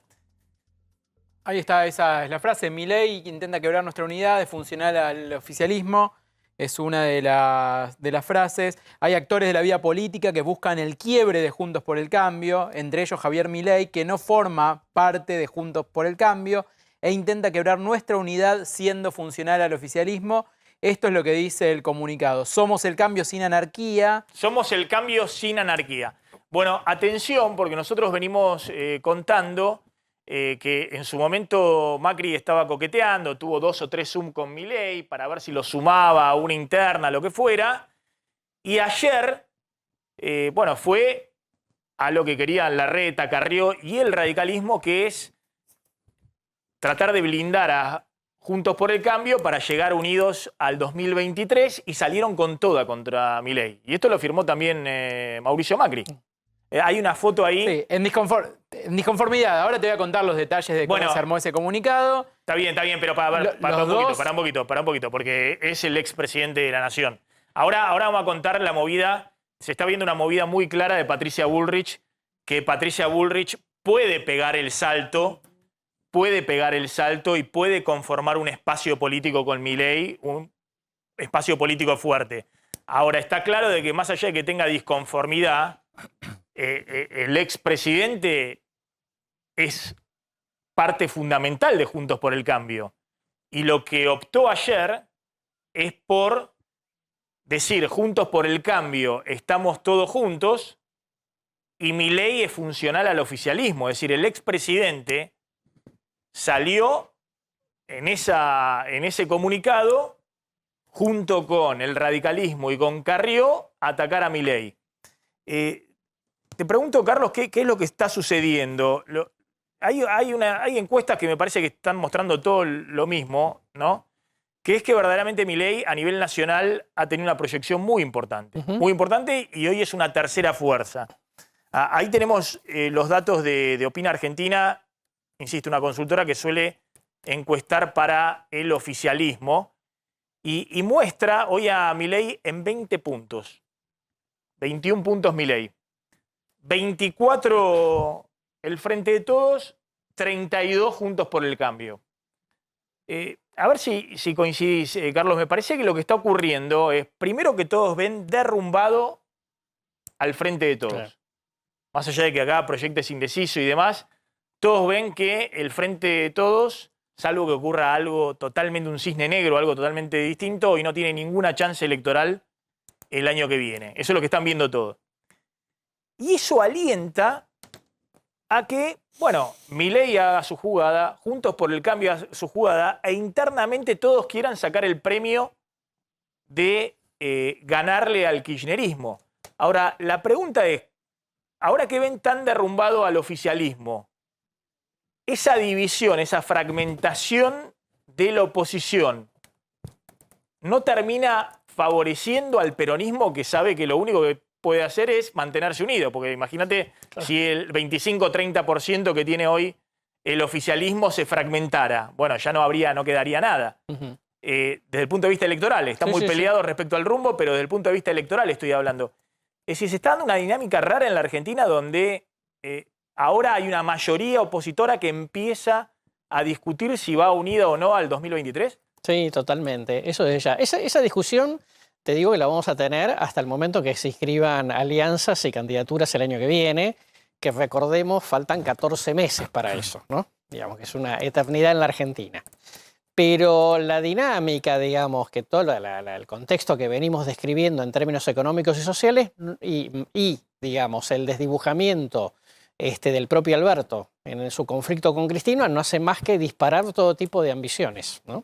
Ahí está, esa es la frase. Milei intenta quebrar nuestra unidad, es funcional al oficialismo. Es una de las frases. Hay actores de la vida política que buscan el quiebre de Juntos por el Cambio, entre ellos Javier Milei, que no forma parte de Juntos por el Cambio e intenta quebrar nuestra unidad siendo funcional al oficialismo. Esto es lo que dice el comunicado. Somos el cambio sin anarquía. Somos el cambio sin anarquía. Bueno, atención, porque nosotros venimos contando que en su momento Macri estaba coqueteando, tuvo 2 o 3 Zoom con Milei para ver si lo sumaba a una interna, lo que fuera. Y ayer, fue a lo que querían Larreta, Carrió y el radicalismo, que es tratar de blindar a Juntos por el Cambio para llegar unidos al 2023, y salieron con toda contra Milei. Y esto lo firmó también Mauricio Macri. Hay una foto ahí. Sí, en disconformidad. Ahora te voy a contar los detalles de cómo se armó ese comunicado. Está bien, pero para un poquito, porque es el expresidente de la Nación. Ahora vamos a contar la movida. Se está viendo una movida muy clara de Patricia Bullrich que Patricia Bullrich puede pegar el salto y puede conformar un espacio político con Milei, un espacio político fuerte. Ahora, está claro de que más allá de que tenga disconformidad, el expresidente es parte fundamental de Juntos por el Cambio. Y lo que optó ayer es por decir, Juntos por el Cambio, estamos todos juntos, y Milei es funcional al oficialismo. Es decir, el expresidente salió en ese comunicado, junto con el radicalismo y con Carrió, a atacar a Milei. Te pregunto, Carlos, ¿qué es lo que está sucediendo? Hay encuestas que me parece que están mostrando todo lo mismo, ¿no? Que es que verdaderamente Milei a nivel nacional ha tenido una proyección muy importante. Muy importante, y hoy es una tercera fuerza. Ahí tenemos los datos de Opina Argentina, insisto, una consultora que suele encuestar para el oficialismo, y muestra hoy a Milei en 20 puntos. 21 puntos Milei. 24 el Frente de Todos, 32 Juntos por el Cambio. A ver si coincidís, Carlos. Me parece que lo que está ocurriendo es, primero, que todos ven derrumbado al Frente de Todos. Claro. Más allá de que acá proyectes indeciso y demás, todos ven que el Frente de Todos, salvo que ocurra algo totalmente, un cisne negro, algo totalmente distinto, y no tiene ninguna chance electoral el año que viene. Eso es lo que están viendo todos. Y eso alienta a que, bueno, Milei haga su jugada, Juntos por el Cambio haga su jugada, e internamente todos quieran sacar el premio de ganarle al kirchnerismo. Ahora, la pregunta es, ahora que ven tan derrumbado al oficialismo, esa división, esa fragmentación de la oposición, ¿no termina favoreciendo al peronismo, que sabe que lo único que puede hacer es mantenerse unido? Porque imagínate, claro, si el 25-30% que tiene hoy el oficialismo se fragmentara. Bueno, ya no quedaría nada. Desde el punto de vista electoral, está muy peleado respecto al rumbo, pero desde el punto de vista electoral estoy hablando. Es decir, se está dando una dinámica rara en la Argentina donde ahora hay una mayoría opositora que empieza a discutir si va unida o no al 2023. Sí, totalmente. Eso es ya. Esa discusión, te digo que la vamos a tener hasta el momento que se inscriban alianzas y candidaturas el año que viene, que recordemos, faltan 14 meses para eso, ¿no? Digamos que es una eternidad en la Argentina. Pero la dinámica, digamos, que todo el contexto que venimos describiendo en términos económicos y sociales y digamos, el desdibujamiento del propio Alberto en su conflicto con Cristina no hace más que disparar todo tipo de ambiciones, ¿no?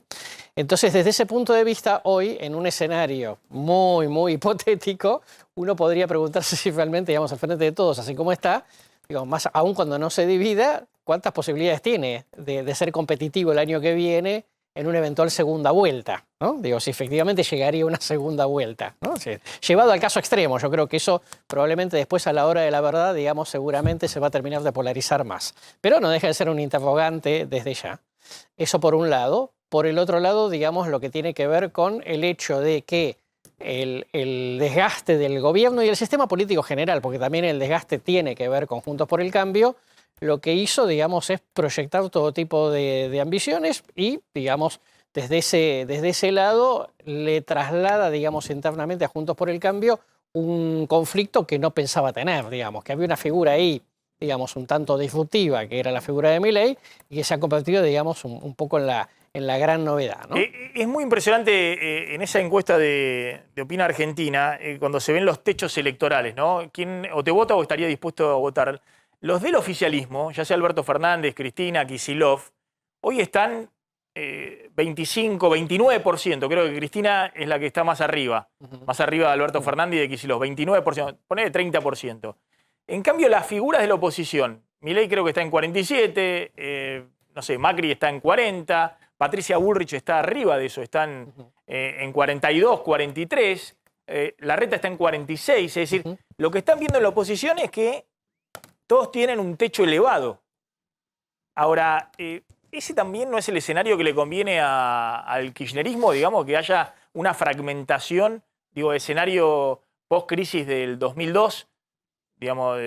Entonces, desde ese punto de vista, hoy, en un escenario muy, muy hipotético, uno podría preguntarse si realmente, digamos, al Frente de Todos, así como está, digamos, más aún cuando no se divida, ¿cuántas posibilidades tiene de ser competitivo el año que viene en una eventual segunda vuelta, ¿no? Digo, si efectivamente llegaría una segunda vuelta, ¿no? O sea, llevado al caso extremo, yo creo que eso probablemente después a la hora de la verdad, digamos, seguramente se va a terminar de polarizar más. Pero no deja de ser un interrogante desde ya. Eso por un lado. Por el otro lado, digamos, lo que tiene que ver con el hecho de que el desgaste del gobierno y el sistema político general, porque también el desgaste tiene que ver con Juntos por el Cambio, lo que hizo, digamos, es proyectar todo tipo de ambiciones y, digamos, desde ese lado le traslada, digamos, internamente a Juntos por el Cambio un conflicto que no pensaba tener, digamos, que había una figura ahí, digamos, un tanto disruptiva, que era la figura de Milei, y que se ha convertido, digamos, un poco en la gran novedad, ¿no? Es muy impresionante en esa encuesta de Opina Argentina, cuando se ven los techos electorales, ¿no? ¿Quién o te vota o estaría dispuesto a votar? Los del oficialismo, ya sea Alberto Fernández, Cristina, Kicillof, hoy están 25, 29%. Creo que Cristina es la que está más arriba de Alberto Fernández y de Kicillof, 29%, ponele 30%. En cambio, las figuras de la oposición, Milei creo que está en 47%, no sé, Macri está en 40%, Patricia Bullrich está arriba de eso, están en 42, 43%, Larreta está en 46%, es decir, lo que están viendo en la oposición es que todos tienen un techo elevado. Ahora, ese también no es el escenario que le conviene al kirchnerismo, digamos, que haya una fragmentación, digo, escenario post-crisis del 2002, digamos,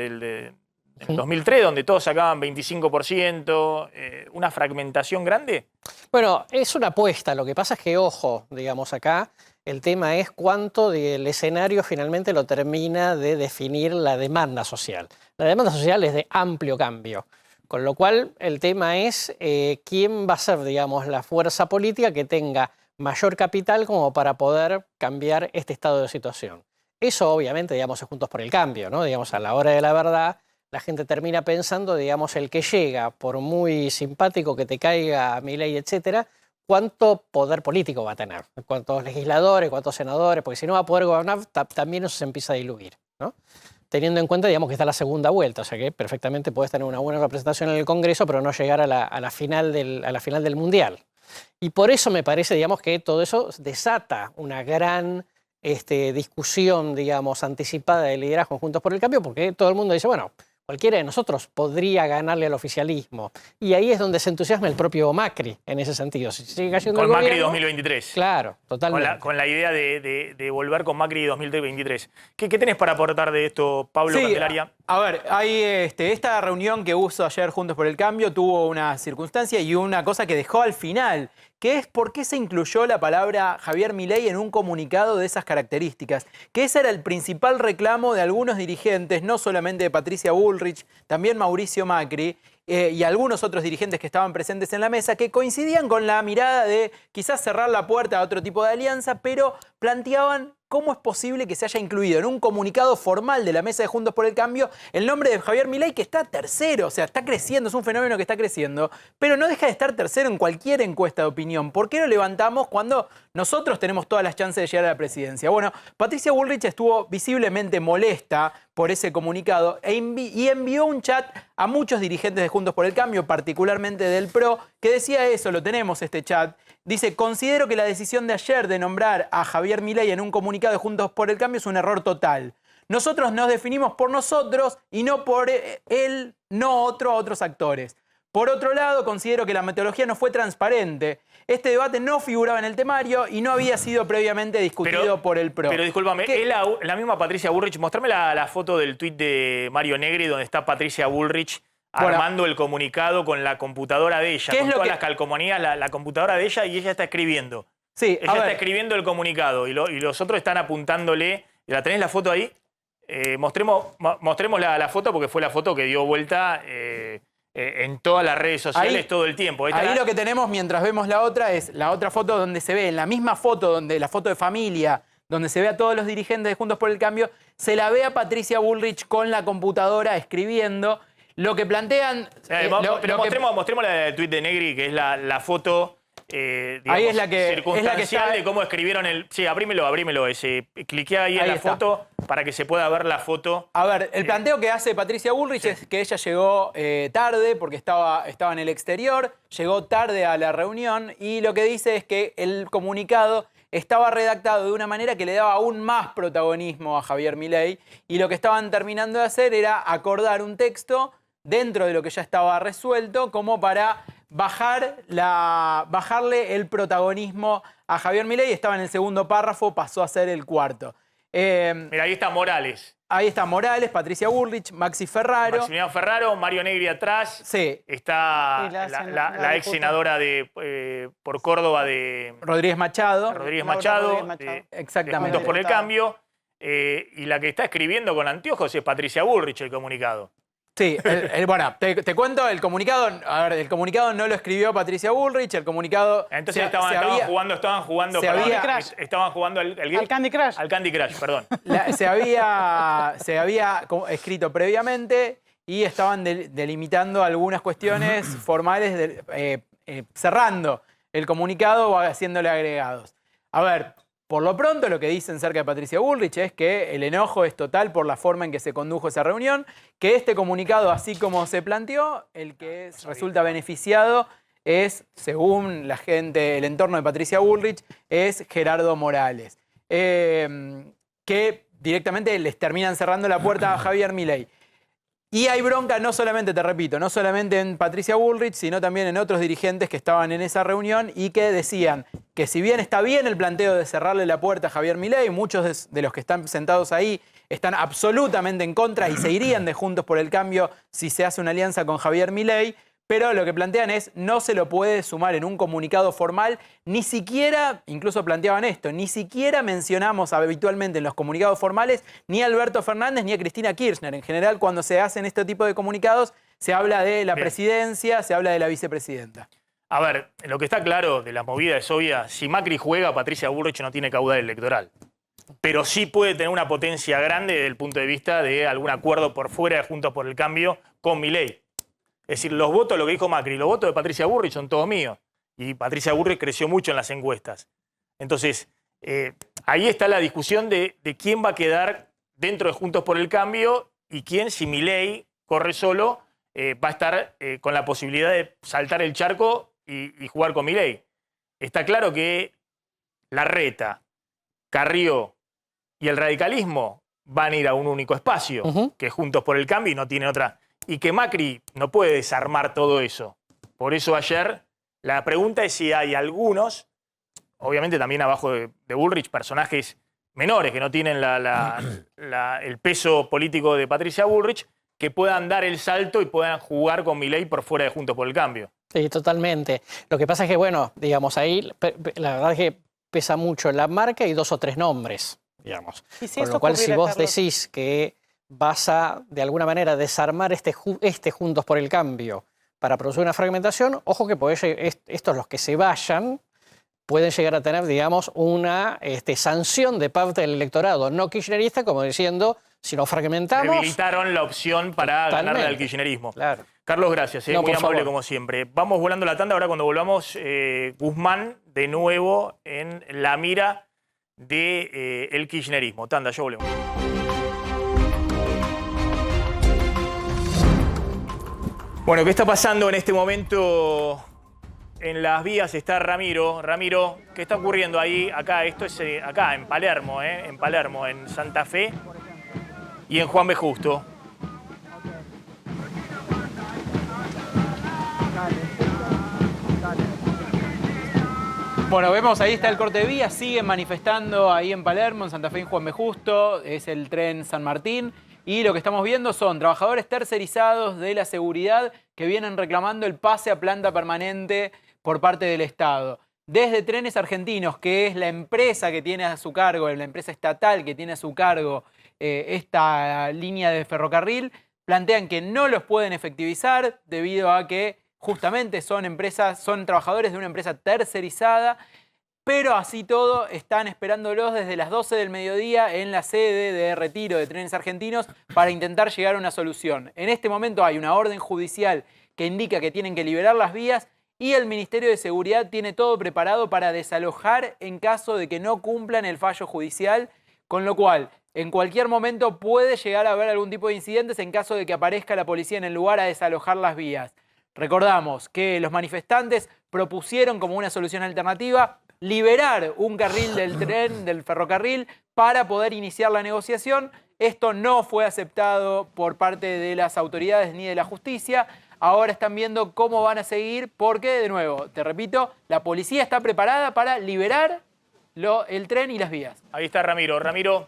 en el 2003, donde todos sacaban 25%, una fragmentación grande? Bueno, es una apuesta. Lo que pasa es que, ojo, digamos acá, el tema es cuánto del escenario finalmente lo termina de definir la demanda social. La demanda social es de amplio cambio. Con lo cual, el tema es quién va a ser, digamos, la fuerza política que tenga mayor capital como para poder cambiar este estado de situación. Eso, obviamente, digamos, es Juntos por el Cambio, ¿no? Digamos, a la hora de la verdad, la gente termina pensando, digamos, el que llega, por muy simpático que te caiga Milei, etcétera, cuánto poder político va a tener, cuántos legisladores, cuántos senadores, porque si no va a poder gobernar, también eso se empieza a diluir, ¿no? Teniendo en cuenta, digamos, que está la segunda vuelta, o sea que perfectamente puedes tener una buena representación en el Congreso, pero no llegar a la final del Mundial. Y por eso me parece, digamos, que todo eso desata una gran discusión, digamos, anticipada de liderazgo Juntos por el Cambio, porque todo el mundo dice, bueno, cualquiera de nosotros podría ganarle al oficialismo. Y ahí es donde se entusiasma el propio Macri, en ese sentido. Si sigue cayendo Con el Macri gobierno, 2023. Claro, totalmente. Con la idea de volver con Macri 2023. ¿Qué tenés para aportar de esto, Pablo Candelaria? A ver, hay esta reunión que hubo ayer Juntos por el Cambio tuvo una circunstancia y una cosa que dejó al final, que es por qué se incluyó la palabra Javier Milei en un comunicado de esas características. Que ese era el principal reclamo de algunos dirigentes, no solamente de Patricia Bullrich, también Mauricio Macri, y algunos otros dirigentes que estaban presentes en la mesa, que coincidían con la mirada de quizás cerrar la puerta a otro tipo de alianza, pero planteaban cómo es posible que se haya incluido en un comunicado formal de la mesa de Juntos por el Cambio el nombre de Javier Milei, que está tercero, o sea, está creciendo, es un fenómeno que está creciendo, pero no deja de estar tercero en cualquier encuesta de opinión. ¿Por qué lo levantamos cuando nosotros tenemos todas las chances de llegar a la presidencia? Bueno, Patricia Bullrich estuvo visiblemente molesta por ese comunicado y envió un chat a muchos dirigentes de Juntos por el Cambio, particularmente del PRO, que decía eso, lo tenemos este chat. Dice, considero que la decisión de ayer de nombrar a Javier Milei en un comunicado de Juntos por el Cambio es un error total. Nosotros nos definimos por nosotros y no por él, no otros actores. Por otro lado, considero que la metodología no fue transparente. Este debate no figuraba en el temario y no había sido previamente discutido por el PRO. Pero discúlpame, es la misma Patricia Bullrich. Mostrame la foto del tuit de Mario Negri donde está Patricia Bullrich armando el comunicado con la computadora de ella, con todas las calcomanías, la computadora de ella, y ella está escribiendo. Sí, ella está escribiendo el comunicado y los otros están apuntándole. ¿La tenés la foto ahí? Mostremos la foto porque fue la foto que dio vuelta en todas las redes sociales todo el tiempo. Ahí lo que tenemos mientras vemos la otra es la otra foto donde se ve, en la misma foto, donde la foto de familia, donde se ve a todos los dirigentes de Juntos por el Cambio, se la ve a Patricia Bullrich con la computadora escribiendo. Lo que plantean... mostremos la tuit de Negri, que es la foto digamos, ahí es la que, circunstancial de cómo escribieron el... Sí, abrímelo. Cliquea ahí en la foto para que se pueda ver la foto. A ver, el planteo que hace Patricia Bullrich es que ella llegó tarde porque estaba en el exterior, llegó tarde a la reunión y lo que dice es que el comunicado estaba redactado de una manera que le daba aún más protagonismo a Javier Milei y lo que estaban terminando de hacer era acordar un texto dentro de lo que ya estaba resuelto como para bajarle el protagonismo a Javier Milei. Estaba en el segundo párrafo, pasó a ser el cuarto. Mira, ahí está Morales. Ahí está Morales, Patricia Bullrich, Maxi Ferraro. Maximiliano Ferraro, Mario Negri atrás. Sí. Está la ex senadora por Córdoba de... Rodríguez Machado. Exactamente. De Juntos por el Cambio. Y la que está escribiendo con anteojos es Patricia Bullrich, el comunicado. Sí, bueno, te cuento el comunicado. A ver, el comunicado no lo escribió Patricia Bullrich, el comunicado... Entonces estaban jugando al Candy Crush. Al Candy Crush, perdón. Se había escrito previamente y estaban delimitando algunas cuestiones formales, cerrando el comunicado o haciéndole agregados. A ver... Por lo pronto, lo que dicen cerca de Patricia Bullrich es que el enojo es total por la forma en que se condujo esa reunión, que este comunicado, así como se planteó, el que resulta beneficiado es, según la gente, el entorno de Patricia Bullrich, es Gerardo Morales, que directamente les terminan cerrando la puerta a Javier Milei. Y hay bronca no solamente, te repito, no solamente en Patricia Bullrich, sino también en otros dirigentes que estaban en esa reunión y que decían que si bien está bien el planteo de cerrarle la puerta a Javier Milei, muchos de los que están sentados ahí están absolutamente en contra y se irían de Juntos por el Cambio si se hace una alianza con Javier Milei. Pero lo que plantean es, no se lo puede sumar en un comunicado formal, ni siquiera, incluso planteaban esto, ni siquiera mencionamos habitualmente en los comunicados formales ni a Alberto Fernández ni a Cristina Kirchner. En general, cuando se hacen este tipo de comunicados, se habla de la presidencia, se habla de la vicepresidenta. A ver, lo que está claro de la movida es obvia, si Macri juega, Patricia Bullrich no tiene caudal electoral. Pero sí puede tener una potencia grande desde el punto de vista de algún acuerdo por fuera de Juntos por el Cambio con Milei. Es decir, los votos, lo que dijo Macri, los votos de Patricia Bullrich son todos míos. Y Patricia Bullrich creció mucho en las encuestas. Entonces, ahí está la discusión de quién va a quedar dentro de Juntos por el Cambio y quién, si Milei corre solo, va a estar con la posibilidad de saltar el charco y jugar con Milei. Está claro que Larreta, Carrió y el radicalismo van a ir a un único espacio, que es Juntos por el Cambio y no tiene otra... Y que Macri no puede desarmar todo eso. Por eso ayer la pregunta es si hay algunos, obviamente también abajo de Bullrich, personajes menores que no tienen el peso político de Patricia Bullrich, que puedan dar el salto y puedan jugar con Milei por fuera de Juntos por el Cambio. Sí, totalmente. Lo que pasa es que, bueno, digamos, ahí la verdad es que pesa mucho la marca y 2 o 3 nombres, digamos. Con lo cual, si vos decís que vas a, de alguna manera, desarmar este Juntos por el Cambio para producir una fragmentación, ojo que estos, los que se vayan, pueden llegar a tener, digamos, una sanción de parte del electorado no kirchnerista, como diciendo, si nos fragmentamos... Debilitaron la opción para ganarle al kirchnerismo. Claro. Carlos, gracias. No, muy amable favor. como siempre. Vamos volando la tanda. Ahora cuando volvamos, Guzmán de nuevo en la mira del kirchnerismo. Tanda, yo volvemos. Bueno, ¿qué está pasando en este momento en las vías? Está Ramiro. Ramiro, ¿qué está ocurriendo ahí? Acá, esto es acá, en Palermo, en Santa Fe y en Juan B. Justo. Bueno, vemos ahí está el corte de vías, siguen manifestando ahí en Palermo, en Santa Fe y en Juan B. Justo, es el tren San Martín. Y lo que estamos viendo son trabajadores tercerizados de la seguridad que vienen reclamando el pase a planta permanente por parte del Estado. Desde Trenes Argentinos, que es la empresa que tiene a su cargo, la empresa estatal que tiene a su cargo esta línea de ferrocarril, plantean que no los pueden efectivizar debido a que justamente son trabajadores de una empresa tercerizada. Pero así todo, están esperándolos desde las 12 del mediodía en la sede de retiro de Trenes Argentinos para intentar llegar a una solución. En este momento hay una orden judicial que indica que tienen que liberar las vías y el Ministerio de Seguridad tiene todo preparado para desalojar en caso de que no cumplan el fallo judicial, con lo cual en cualquier momento puede llegar a haber algún tipo de incidentes en caso de que aparezca la policía en el lugar a desalojar las vías. Recordamos que los manifestantes propusieron como una solución alternativa liberar un carril del tren, del ferrocarril, para poder iniciar la negociación. Esto no fue aceptado por parte de las autoridades ni de la justicia. Ahora están viendo cómo van a seguir porque, de nuevo, te repito, la policía está preparada para liberar el tren y las vías. Ahí está Ramiro. Ramiro.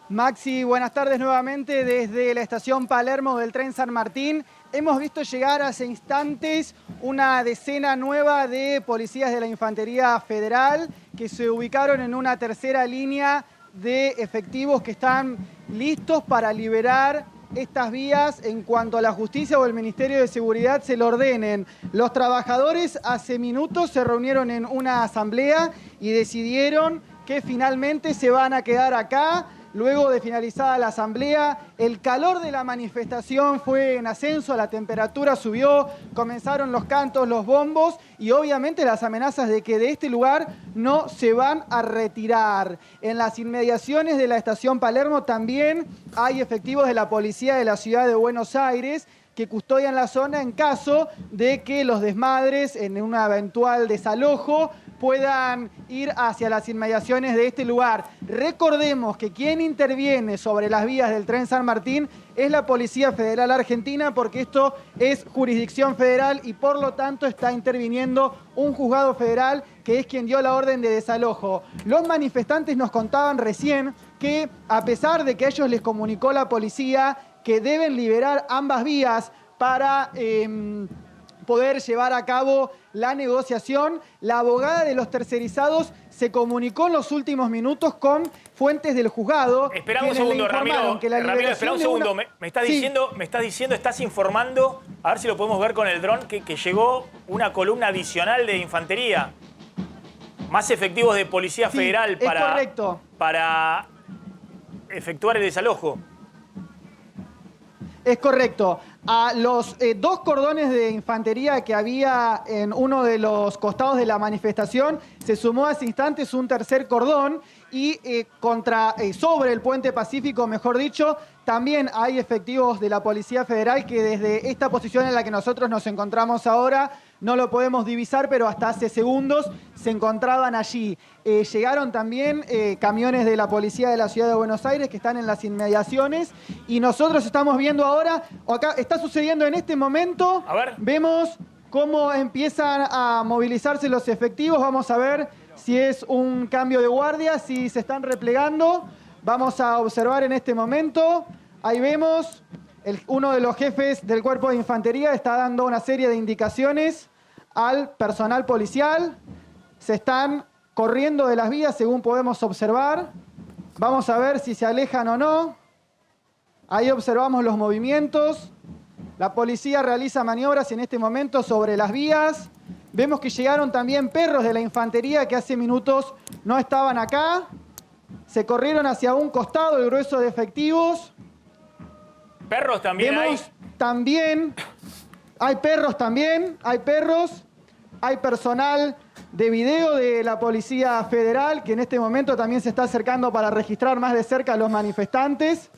Maxi, buenas tardes nuevamente desde la estación Palermo del tren San Martín. Hemos visto llegar hace instantes una decena nueva de policías de la Infantería Federal que se ubicaron en una tercera línea de efectivos que están listos para liberar estas vías en cuanto a la justicia o el Ministerio de Seguridad se lo ordenen. Los trabajadores hace minutos se reunieron en una asamblea y decidieron que finalmente se van a quedar acá. Luego de finalizada la asamblea, el calor de la manifestación fue en ascenso, la temperatura subió, comenzaron los cantos, los bombos y obviamente las amenazas de que de este lugar no se van a retirar. En las inmediaciones de la estación Palermo también hay efectivos de la policía de la ciudad de Buenos Aires que custodian la zona en caso de que los desmadres en un eventual desalojo puedan ir hacia las inmediaciones de este lugar. Recordemos que quien interviene sobre las vías del tren San Martín es la Policía Federal Argentina, porque esto es jurisdicción federal y por lo tanto está interviniendo un juzgado federal que es quien dio la orden de desalojo. Los manifestantes nos contaban recién que a pesar de que a ellos les comunicó la policía que deben liberar ambas vías para poder llevar a cabo la negociación, la abogada de los tercerizados se comunicó en los últimos minutos con fuentes del juzgado. Espera un segundo, Ramiro. Ramiro, espera un segundo. Me estás diciendo, estás informando, a ver si lo podemos ver con el dron, que llegó una columna adicional de infantería. Más efectivos de Policía Federal para efectuar el desalojo. Es correcto. A los 2 cordones de infantería que había en uno de los costados de la manifestación, se sumó hace instantes un tercer cordón y sobre el puente Pacífico, mejor dicho, también hay efectivos de la Policía Federal que desde esta posición en la que nosotros nos encontramos ahora no lo podemos divisar, pero hasta hace segundos se encontraban allí. Llegaron también camiones de la Policía de la Ciudad de Buenos Aires que están en las inmediaciones y nosotros estamos viendo ahora, acá está sucediendo en este momento, vemos cómo empiezan a movilizarse los efectivos, vamos a ver si es un cambio de guardia, si se están replegando, vamos a observar en este momento, ahí vemos, uno de los jefes del cuerpo de infantería está dando una serie de indicaciones al personal policial, se están corriendo de las vías según podemos observar, vamos a ver si se alejan o no, ahí observamos los movimientos, la policía realiza maniobras en este momento sobre las vías, vemos que llegaron también perros de la infantería que hace minutos no estaban acá, se corrieron hacia un costado el grueso de efectivos. ¿Perros también hay? También, hay perros también, hay perros, hay personal de video de la Policía Federal que en este momento también se está acercando para registrar más de cerca a los manifestantes.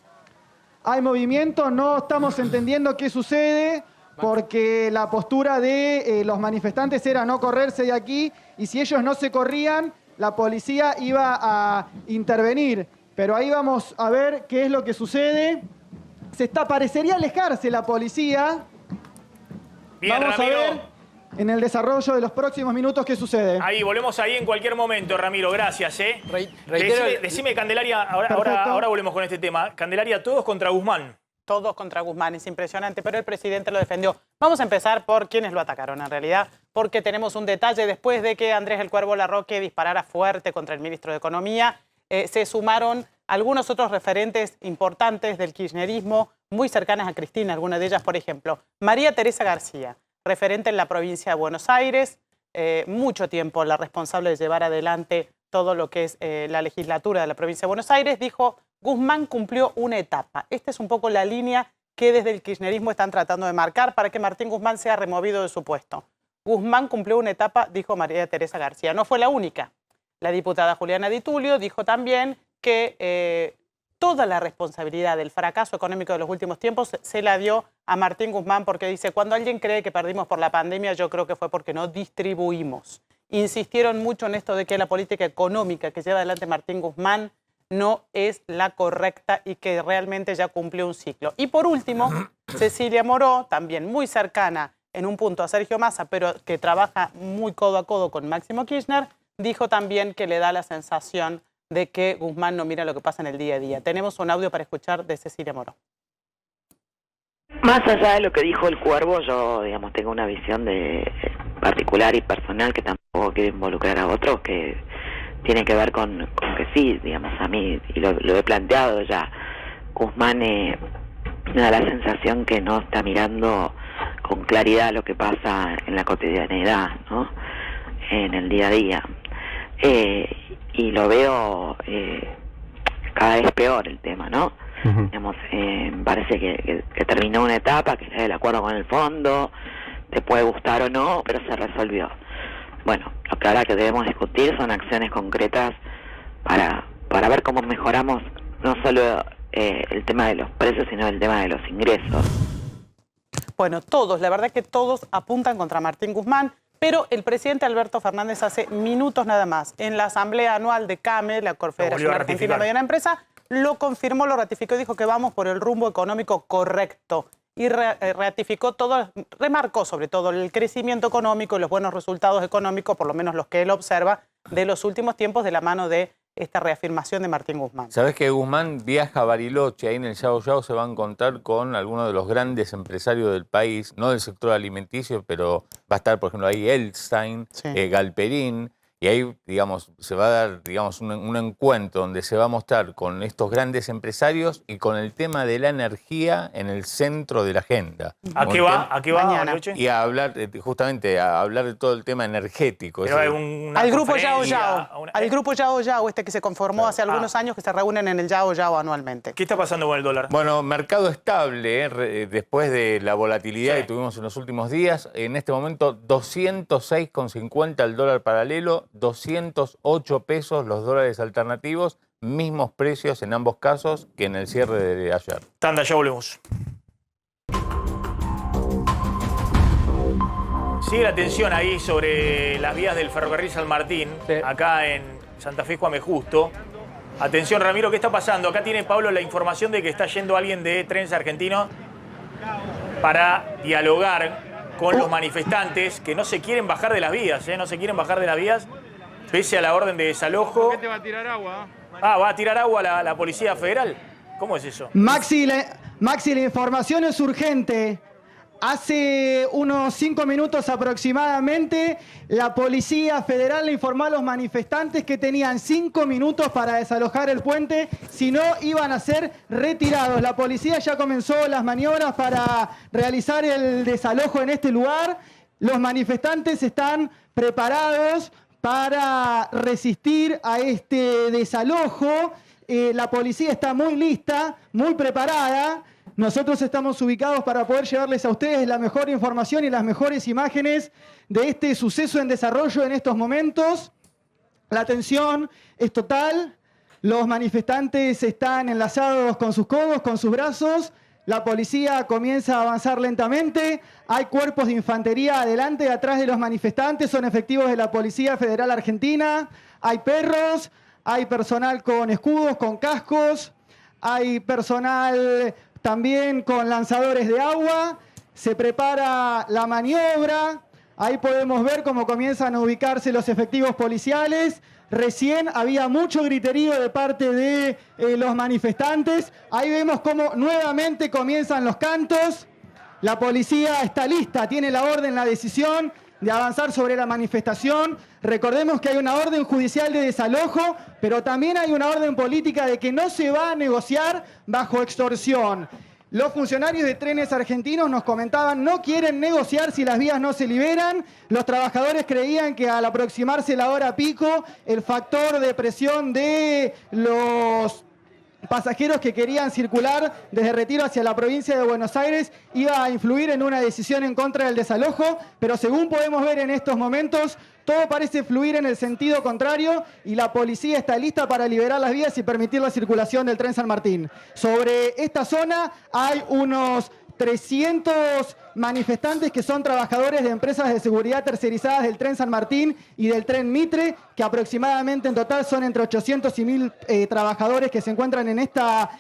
Hay movimiento, no estamos entendiendo qué sucede porque la postura de los manifestantes era no correrse de aquí y si ellos no se corrían, la policía iba a intervenir. Pero ahí vamos a ver qué es lo que sucede. Parecería alejarse la policía. Bien, vamos Ramiro. a ver en el desarrollo de los próximos minutos qué sucede. Ahí, volvemos ahí en cualquier momento, Ramiro. Gracias, Decime, Candelaria, ahora volvemos con este tema. Candelaria, todos contra Guzmán. Todos contra Guzmán, es impresionante, pero el presidente lo defendió. Vamos a empezar por quienes lo atacaron en realidad, porque tenemos un detalle. Después de que Andrés El Cuervo Larroque disparara fuerte contra el ministro de Economía, se sumaron algunos otros referentes importantes del kirchnerismo, muy cercanas a Cristina, algunas de ellas, por ejemplo, María Teresa García, referente en la provincia de Buenos Aires, mucho tiempo la responsable de llevar adelante todo lo que es la legislatura de la provincia de Buenos Aires, dijo: Guzmán cumplió una etapa. Esta es un poco la línea que desde el kirchnerismo están tratando de marcar para que Martín Guzmán sea removido de su puesto. Guzmán cumplió una etapa, dijo María Teresa García. No fue la única. La diputada Juliana Di Tulio dijo también que toda la responsabilidad del fracaso económico de los últimos tiempos se la dio a Martín Guzmán porque dice: cuando alguien cree que perdimos por la pandemia, yo creo que fue porque no distribuimos. Insistieron mucho en esto de que la política económica que lleva adelante Martín Guzmán no es la correcta y que realmente ya cumplió un ciclo. Y por último, Cecilia Moró, también muy cercana en un punto a Sergio Massa, pero que trabaja muy codo a codo con Máximo Kirchner, dijo también que le da la sensación de que Guzmán no mira lo que pasa en el día a día. Tenemos un audio para escuchar de Cecilia Moró. Más allá de lo que dijo el Cuervo, yo, tengo una visión particular y personal que tampoco quiero involucrar a otros, que tiene que ver con que sí, a mí, y lo he planteado ya, Guzmán me da la sensación que no está mirando con claridad lo que pasa en la cotidianeidad, ¿no? En el día a día. Y lo veo cada vez peor el tema, ¿no? Me parece que terminó una etapa, que está de acuerdo con el fondo, te puede gustar o no, pero se resolvió. Bueno, lo que ahora que debemos discutir son acciones concretas para ver cómo mejoramos no solo el tema de los precios, sino el tema de los ingresos. Bueno, todos, la verdad que todos apuntan contra Martín Guzmán. Pero el presidente Alberto Fernández hace minutos nada más, en la asamblea anual de CAME, la Confederación Argentina de Mediana Empresa, lo confirmó, lo ratificó y dijo que vamos por el rumbo económico correcto. Y ratificó todo, remarcó sobre todo el crecimiento económico y los buenos resultados económicos, por lo menos los que él observa, de los últimos tiempos de la mano de esta reafirmación de Martín Guzmán. ¿Sabés que Guzmán viaja a Bariloche? Ahí en el Yao Yao se va a encontrar con algunos de los grandes empresarios del país, no del sector alimenticio, pero va a estar, por ejemplo, ahí Elstein, Sí. Galperín, y ahí, digamos, se va a dar, digamos, un encuentro donde se va a mostrar con estos grandes empresarios y con el tema de la energía en el centro de la agenda. ¿A qué va? ¿A qué va, Mañana. Bariloche? Y a hablar, justamente, a hablar de todo el tema energético. Pero hay Ese- una Al grupo Yao conferencia, Yao, al grupo Yao Yao, este que se conformó hace algunos años, que se reúnen en el Yao Yao anualmente. ¿Qué está pasando con el dólar? Bueno, mercado estable, después de la volatilidad Sí. que tuvimos en los últimos días. En este momento, 206,50 el dólar paralelo, 208 pesos los dólares alternativos, mismos precios en ambos casos que en el cierre de ayer. Tanda, ya volvemos. Sigue la tensión ahí sobre las vías del ferrocarril San Martín, Sí. acá en Santa Fe, Juan B. Justo. Atención, Ramiro, ¿qué está pasando? Acá tiene Pablo la información de que está yendo alguien de Trenes Argentinos para dialogar con los manifestantes que no se quieren bajar de las vías, no se quieren bajar de las vías, pese a la orden de desalojo. ¿Qué te va a tirar agua? Ah, ¿va a tirar agua la Policía Federal? ¿Cómo es eso? Maxi, la información es urgente. Hace unos 5 minutos aproximadamente, la Policía Federal le informó a los manifestantes que tenían 5 minutos para desalojar el puente, si no iban a ser retirados. La policía ya comenzó las maniobras para realizar el desalojo en este lugar. Los manifestantes están preparados para resistir a este desalojo. La policía está muy lista, muy preparada. Nosotros estamos ubicados para poder llevarles a ustedes la mejor información y las mejores imágenes de este suceso en desarrollo en estos momentos. La tensión es total. Los manifestantes están enlazados con sus codos, con sus brazos. La policía comienza a avanzar lentamente. Hay cuerpos de infantería adelante y atrás de los manifestantes. Son efectivos de la Policía Federal Argentina. Hay perros, hay personal con escudos, con cascos. Hay personal también con lanzadores de agua. Se prepara la maniobra. Ahí podemos ver cómo comienzan a ubicarse los efectivos policiales. Recién había mucho griterío de parte de los manifestantes. Ahí vemos cómo nuevamente comienzan los cantos. La policía está lista, tiene la orden, la decisión de avanzar sobre la manifestación. Recordemos que hay una orden judicial de desalojo, pero también hay una orden política de que no se va a negociar bajo extorsión. Los funcionarios de Trenes Argentinos nos comentaban, no quieren negociar si las vías no se liberan. Los trabajadores creían que al aproximarse la hora pico, el factor de presión de los pasajeros que querían circular desde Retiro hacia la provincia de Buenos Aires iba a influir en una decisión en contra del desalojo, pero según podemos ver en estos momentos, todo parece fluir en el sentido contrario y la policía está lista para liberar las vías y permitir la circulación del tren San Martín. Sobre esta zona hay unos 300 manifestantes que son trabajadores de empresas de seguridad tercerizadas del tren San Martín y del tren Mitre, que aproximadamente en total son entre 800 y 1000 trabajadores que se encuentran en esta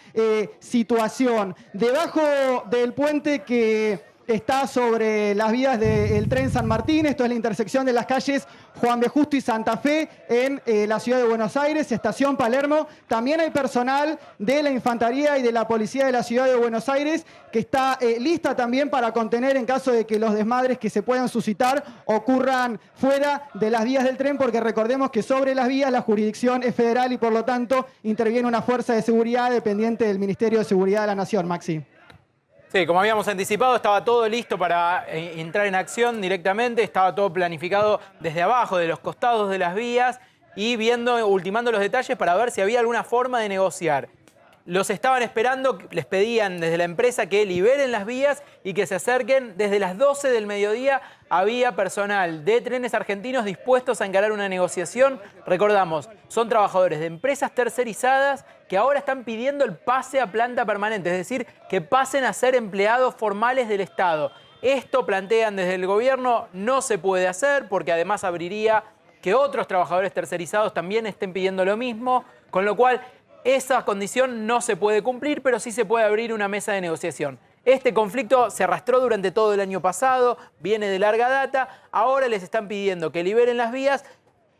situación. Debajo del puente que está sobre las vías del tren San Martín, esto es la intersección de las calles Juan B. Justo y Santa Fe en la ciudad de Buenos Aires, estación Palermo. También hay personal de la Infantería y de la Policía de la ciudad de Buenos Aires que está lista también para contener en caso de que los desmadres que se puedan suscitar ocurran fuera de las vías del tren, porque recordemos que sobre las vías la jurisdicción es federal y por lo tanto interviene una fuerza de seguridad dependiente del Ministerio de Seguridad de la Nación. Maxi. Sí, como habíamos anticipado, estaba todo listo para entrar en acción directamente, estaba todo planificado desde abajo, de los costados de las vías y ultimando los detalles para ver si había alguna forma de negociar. Los estaban esperando, les pedían desde la empresa que liberen las vías y que se acerquen. Desde las 12 del mediodía había personal de Trenes Argentinos dispuestos a encarar una negociación. Recordamos, son trabajadores de empresas tercerizadas que ahora están pidiendo el pase a planta permanente, es decir, que pasen a ser empleados formales del Estado. Esto plantean desde el gobierno, no se puede hacer porque además abriría que otros trabajadores tercerizados también estén pidiendo lo mismo, con lo cual esa condición no se puede cumplir, pero sí se puede abrir una mesa de negociación. Este conflicto se arrastró durante todo el año pasado, viene de larga data, ahora les están pidiendo que liberen las vías.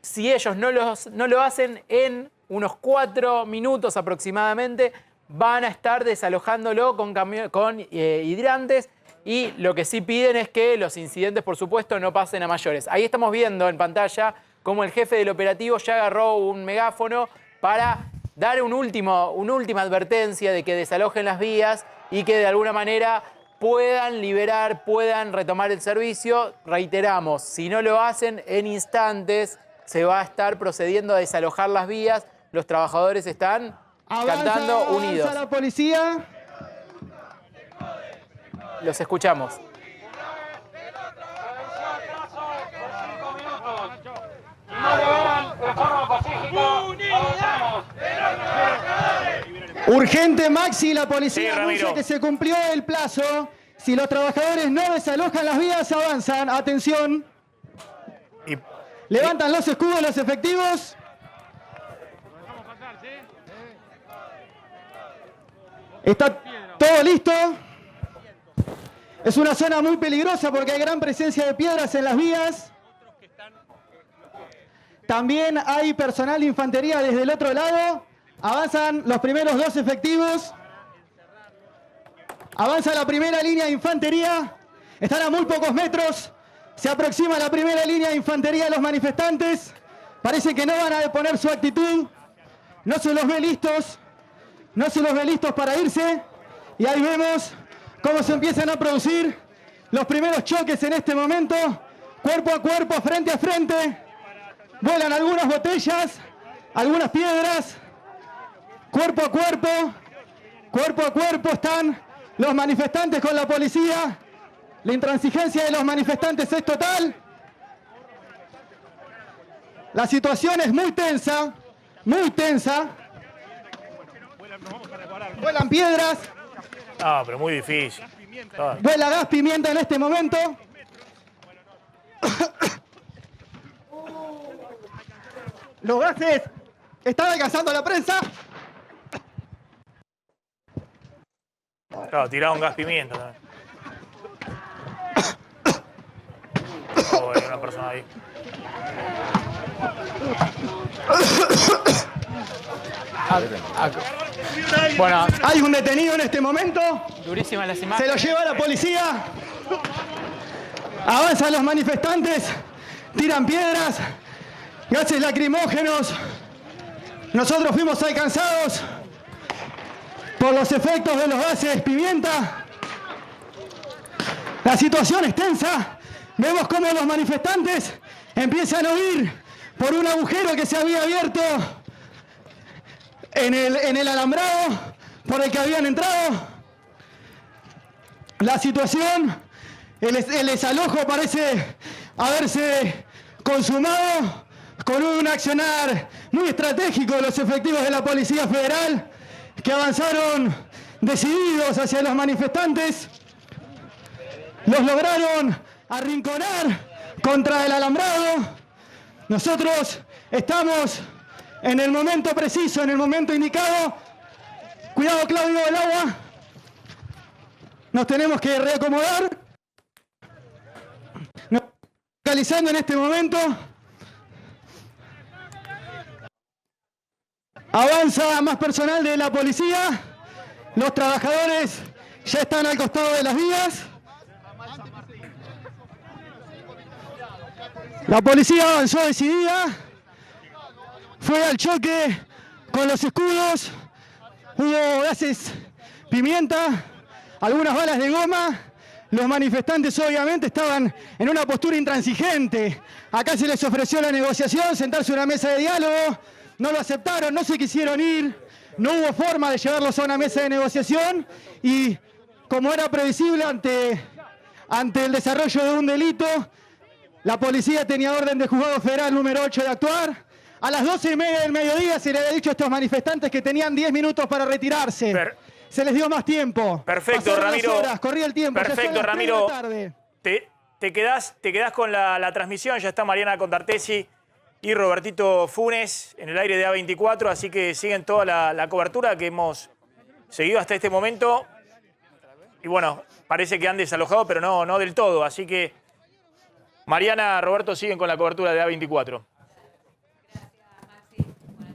Si ellos no lo hacen, en unos 4 minutos aproximadamente van a estar desalojándolo con hidrantes, y lo que sí piden es que los incidentes, por supuesto, no pasen a mayores. Ahí estamos viendo en pantalla cómo el jefe del operativo ya agarró un megáfono para dar una última advertencia de que desalojen las vías y que de alguna manera puedan liberar, puedan retomar el servicio. Reiteramos, si no lo hacen, en instantes se va a estar procediendo a desalojar las vías. Los trabajadores están cantando unidos. Avanza la policía. Los escuchamos. Urgente, Maxi, la policía Sí, anuncia Ramiro. que se cumplió el plazo. Si los trabajadores no desalojan las vías, avanzan. Atención. Y Levantan los escudos los efectivos. Está todo listo. Es una zona muy peligrosa porque hay gran presencia de piedras en las vías. También hay personal de infantería desde el otro lado. Avanzan los primeros 2 efectivos. Avanza la primera línea de infantería. Están a muy pocos metros. Se aproxima la primera línea de infantería de los manifestantes. Parece que no van a deponer su actitud. No se los ve listos. No se los ve listos para irse. Y ahí vemos cómo se empiezan a producir los primeros choques en este momento. Cuerpo a cuerpo, frente a frente. Vuelan algunas botellas, algunas piedras. Cuerpo a cuerpo están los manifestantes con la policía. La intransigencia de los manifestantes es total. La situación es muy tensa, muy tensa. Vuelan piedras, ah, pero muy difícil. Ah, vuela gas pimienta en este momento. Los gases están alcanzando a la prensa. claro, tiraron gas pimienta también. Oh, hay una persona ahí. Bueno, Hay un detenido en este momento. durísimas las Se imágenes. lo lleva la policía. Avanzan los manifestantes. Tiran piedras. Gases lacrimógenos. Nosotros fuimos alcanzados por los efectos de los gases pimienta. La situación es tensa. Vemos cómo los manifestantes empiezan a huir por un agujero que se había abierto en el alambrado por el que habían entrado. La situación, el desalojo parece haberse consumado con un accionar muy estratégico de los efectivos de la Policía Federal que avanzaron decididos hacia los manifestantes. Los lograron arrinconar contra el alambrado. Nosotros estamos en el momento preciso, en el momento indicado. Cuidado, Claudio, del agua. Nos tenemos que reacomodar. Nos estamos localizando en este momento. Avanza más personal de la policía. Los trabajadores ya están al costado de las vías. La policía avanzó decidida. Fue al choque con los escudos. Hubo gases pimienta, algunas balas de goma. Los manifestantes obviamente estaban en una postura intransigente. Acá se les ofreció la negociación, sentarse a una mesa de diálogo. No lo aceptaron, no se quisieron ir. No hubo forma de llevarlos a una mesa de negociación. Y como era previsible ante el desarrollo de un delito, la policía tenía orden de juzgado federal número 8 de actuar. A las 12:30 del mediodía se le había dicho a estos manifestantes que tenían 10 minutos para retirarse. se les dio más tiempo. Perfecto, Pasaron Ramiro. las horas, corría el tiempo. ya son Perfecto, las 3 de Ramiro. la tarde. Te quedás con la transmisión. Ya está Mariana Contartesi y Robertito Funes en el aire de A24, así que siguen toda la cobertura que hemos seguido hasta este momento. Y bueno, parece que han desalojado, pero no del todo. Así que Mariana, Roberto siguen con la cobertura de A24.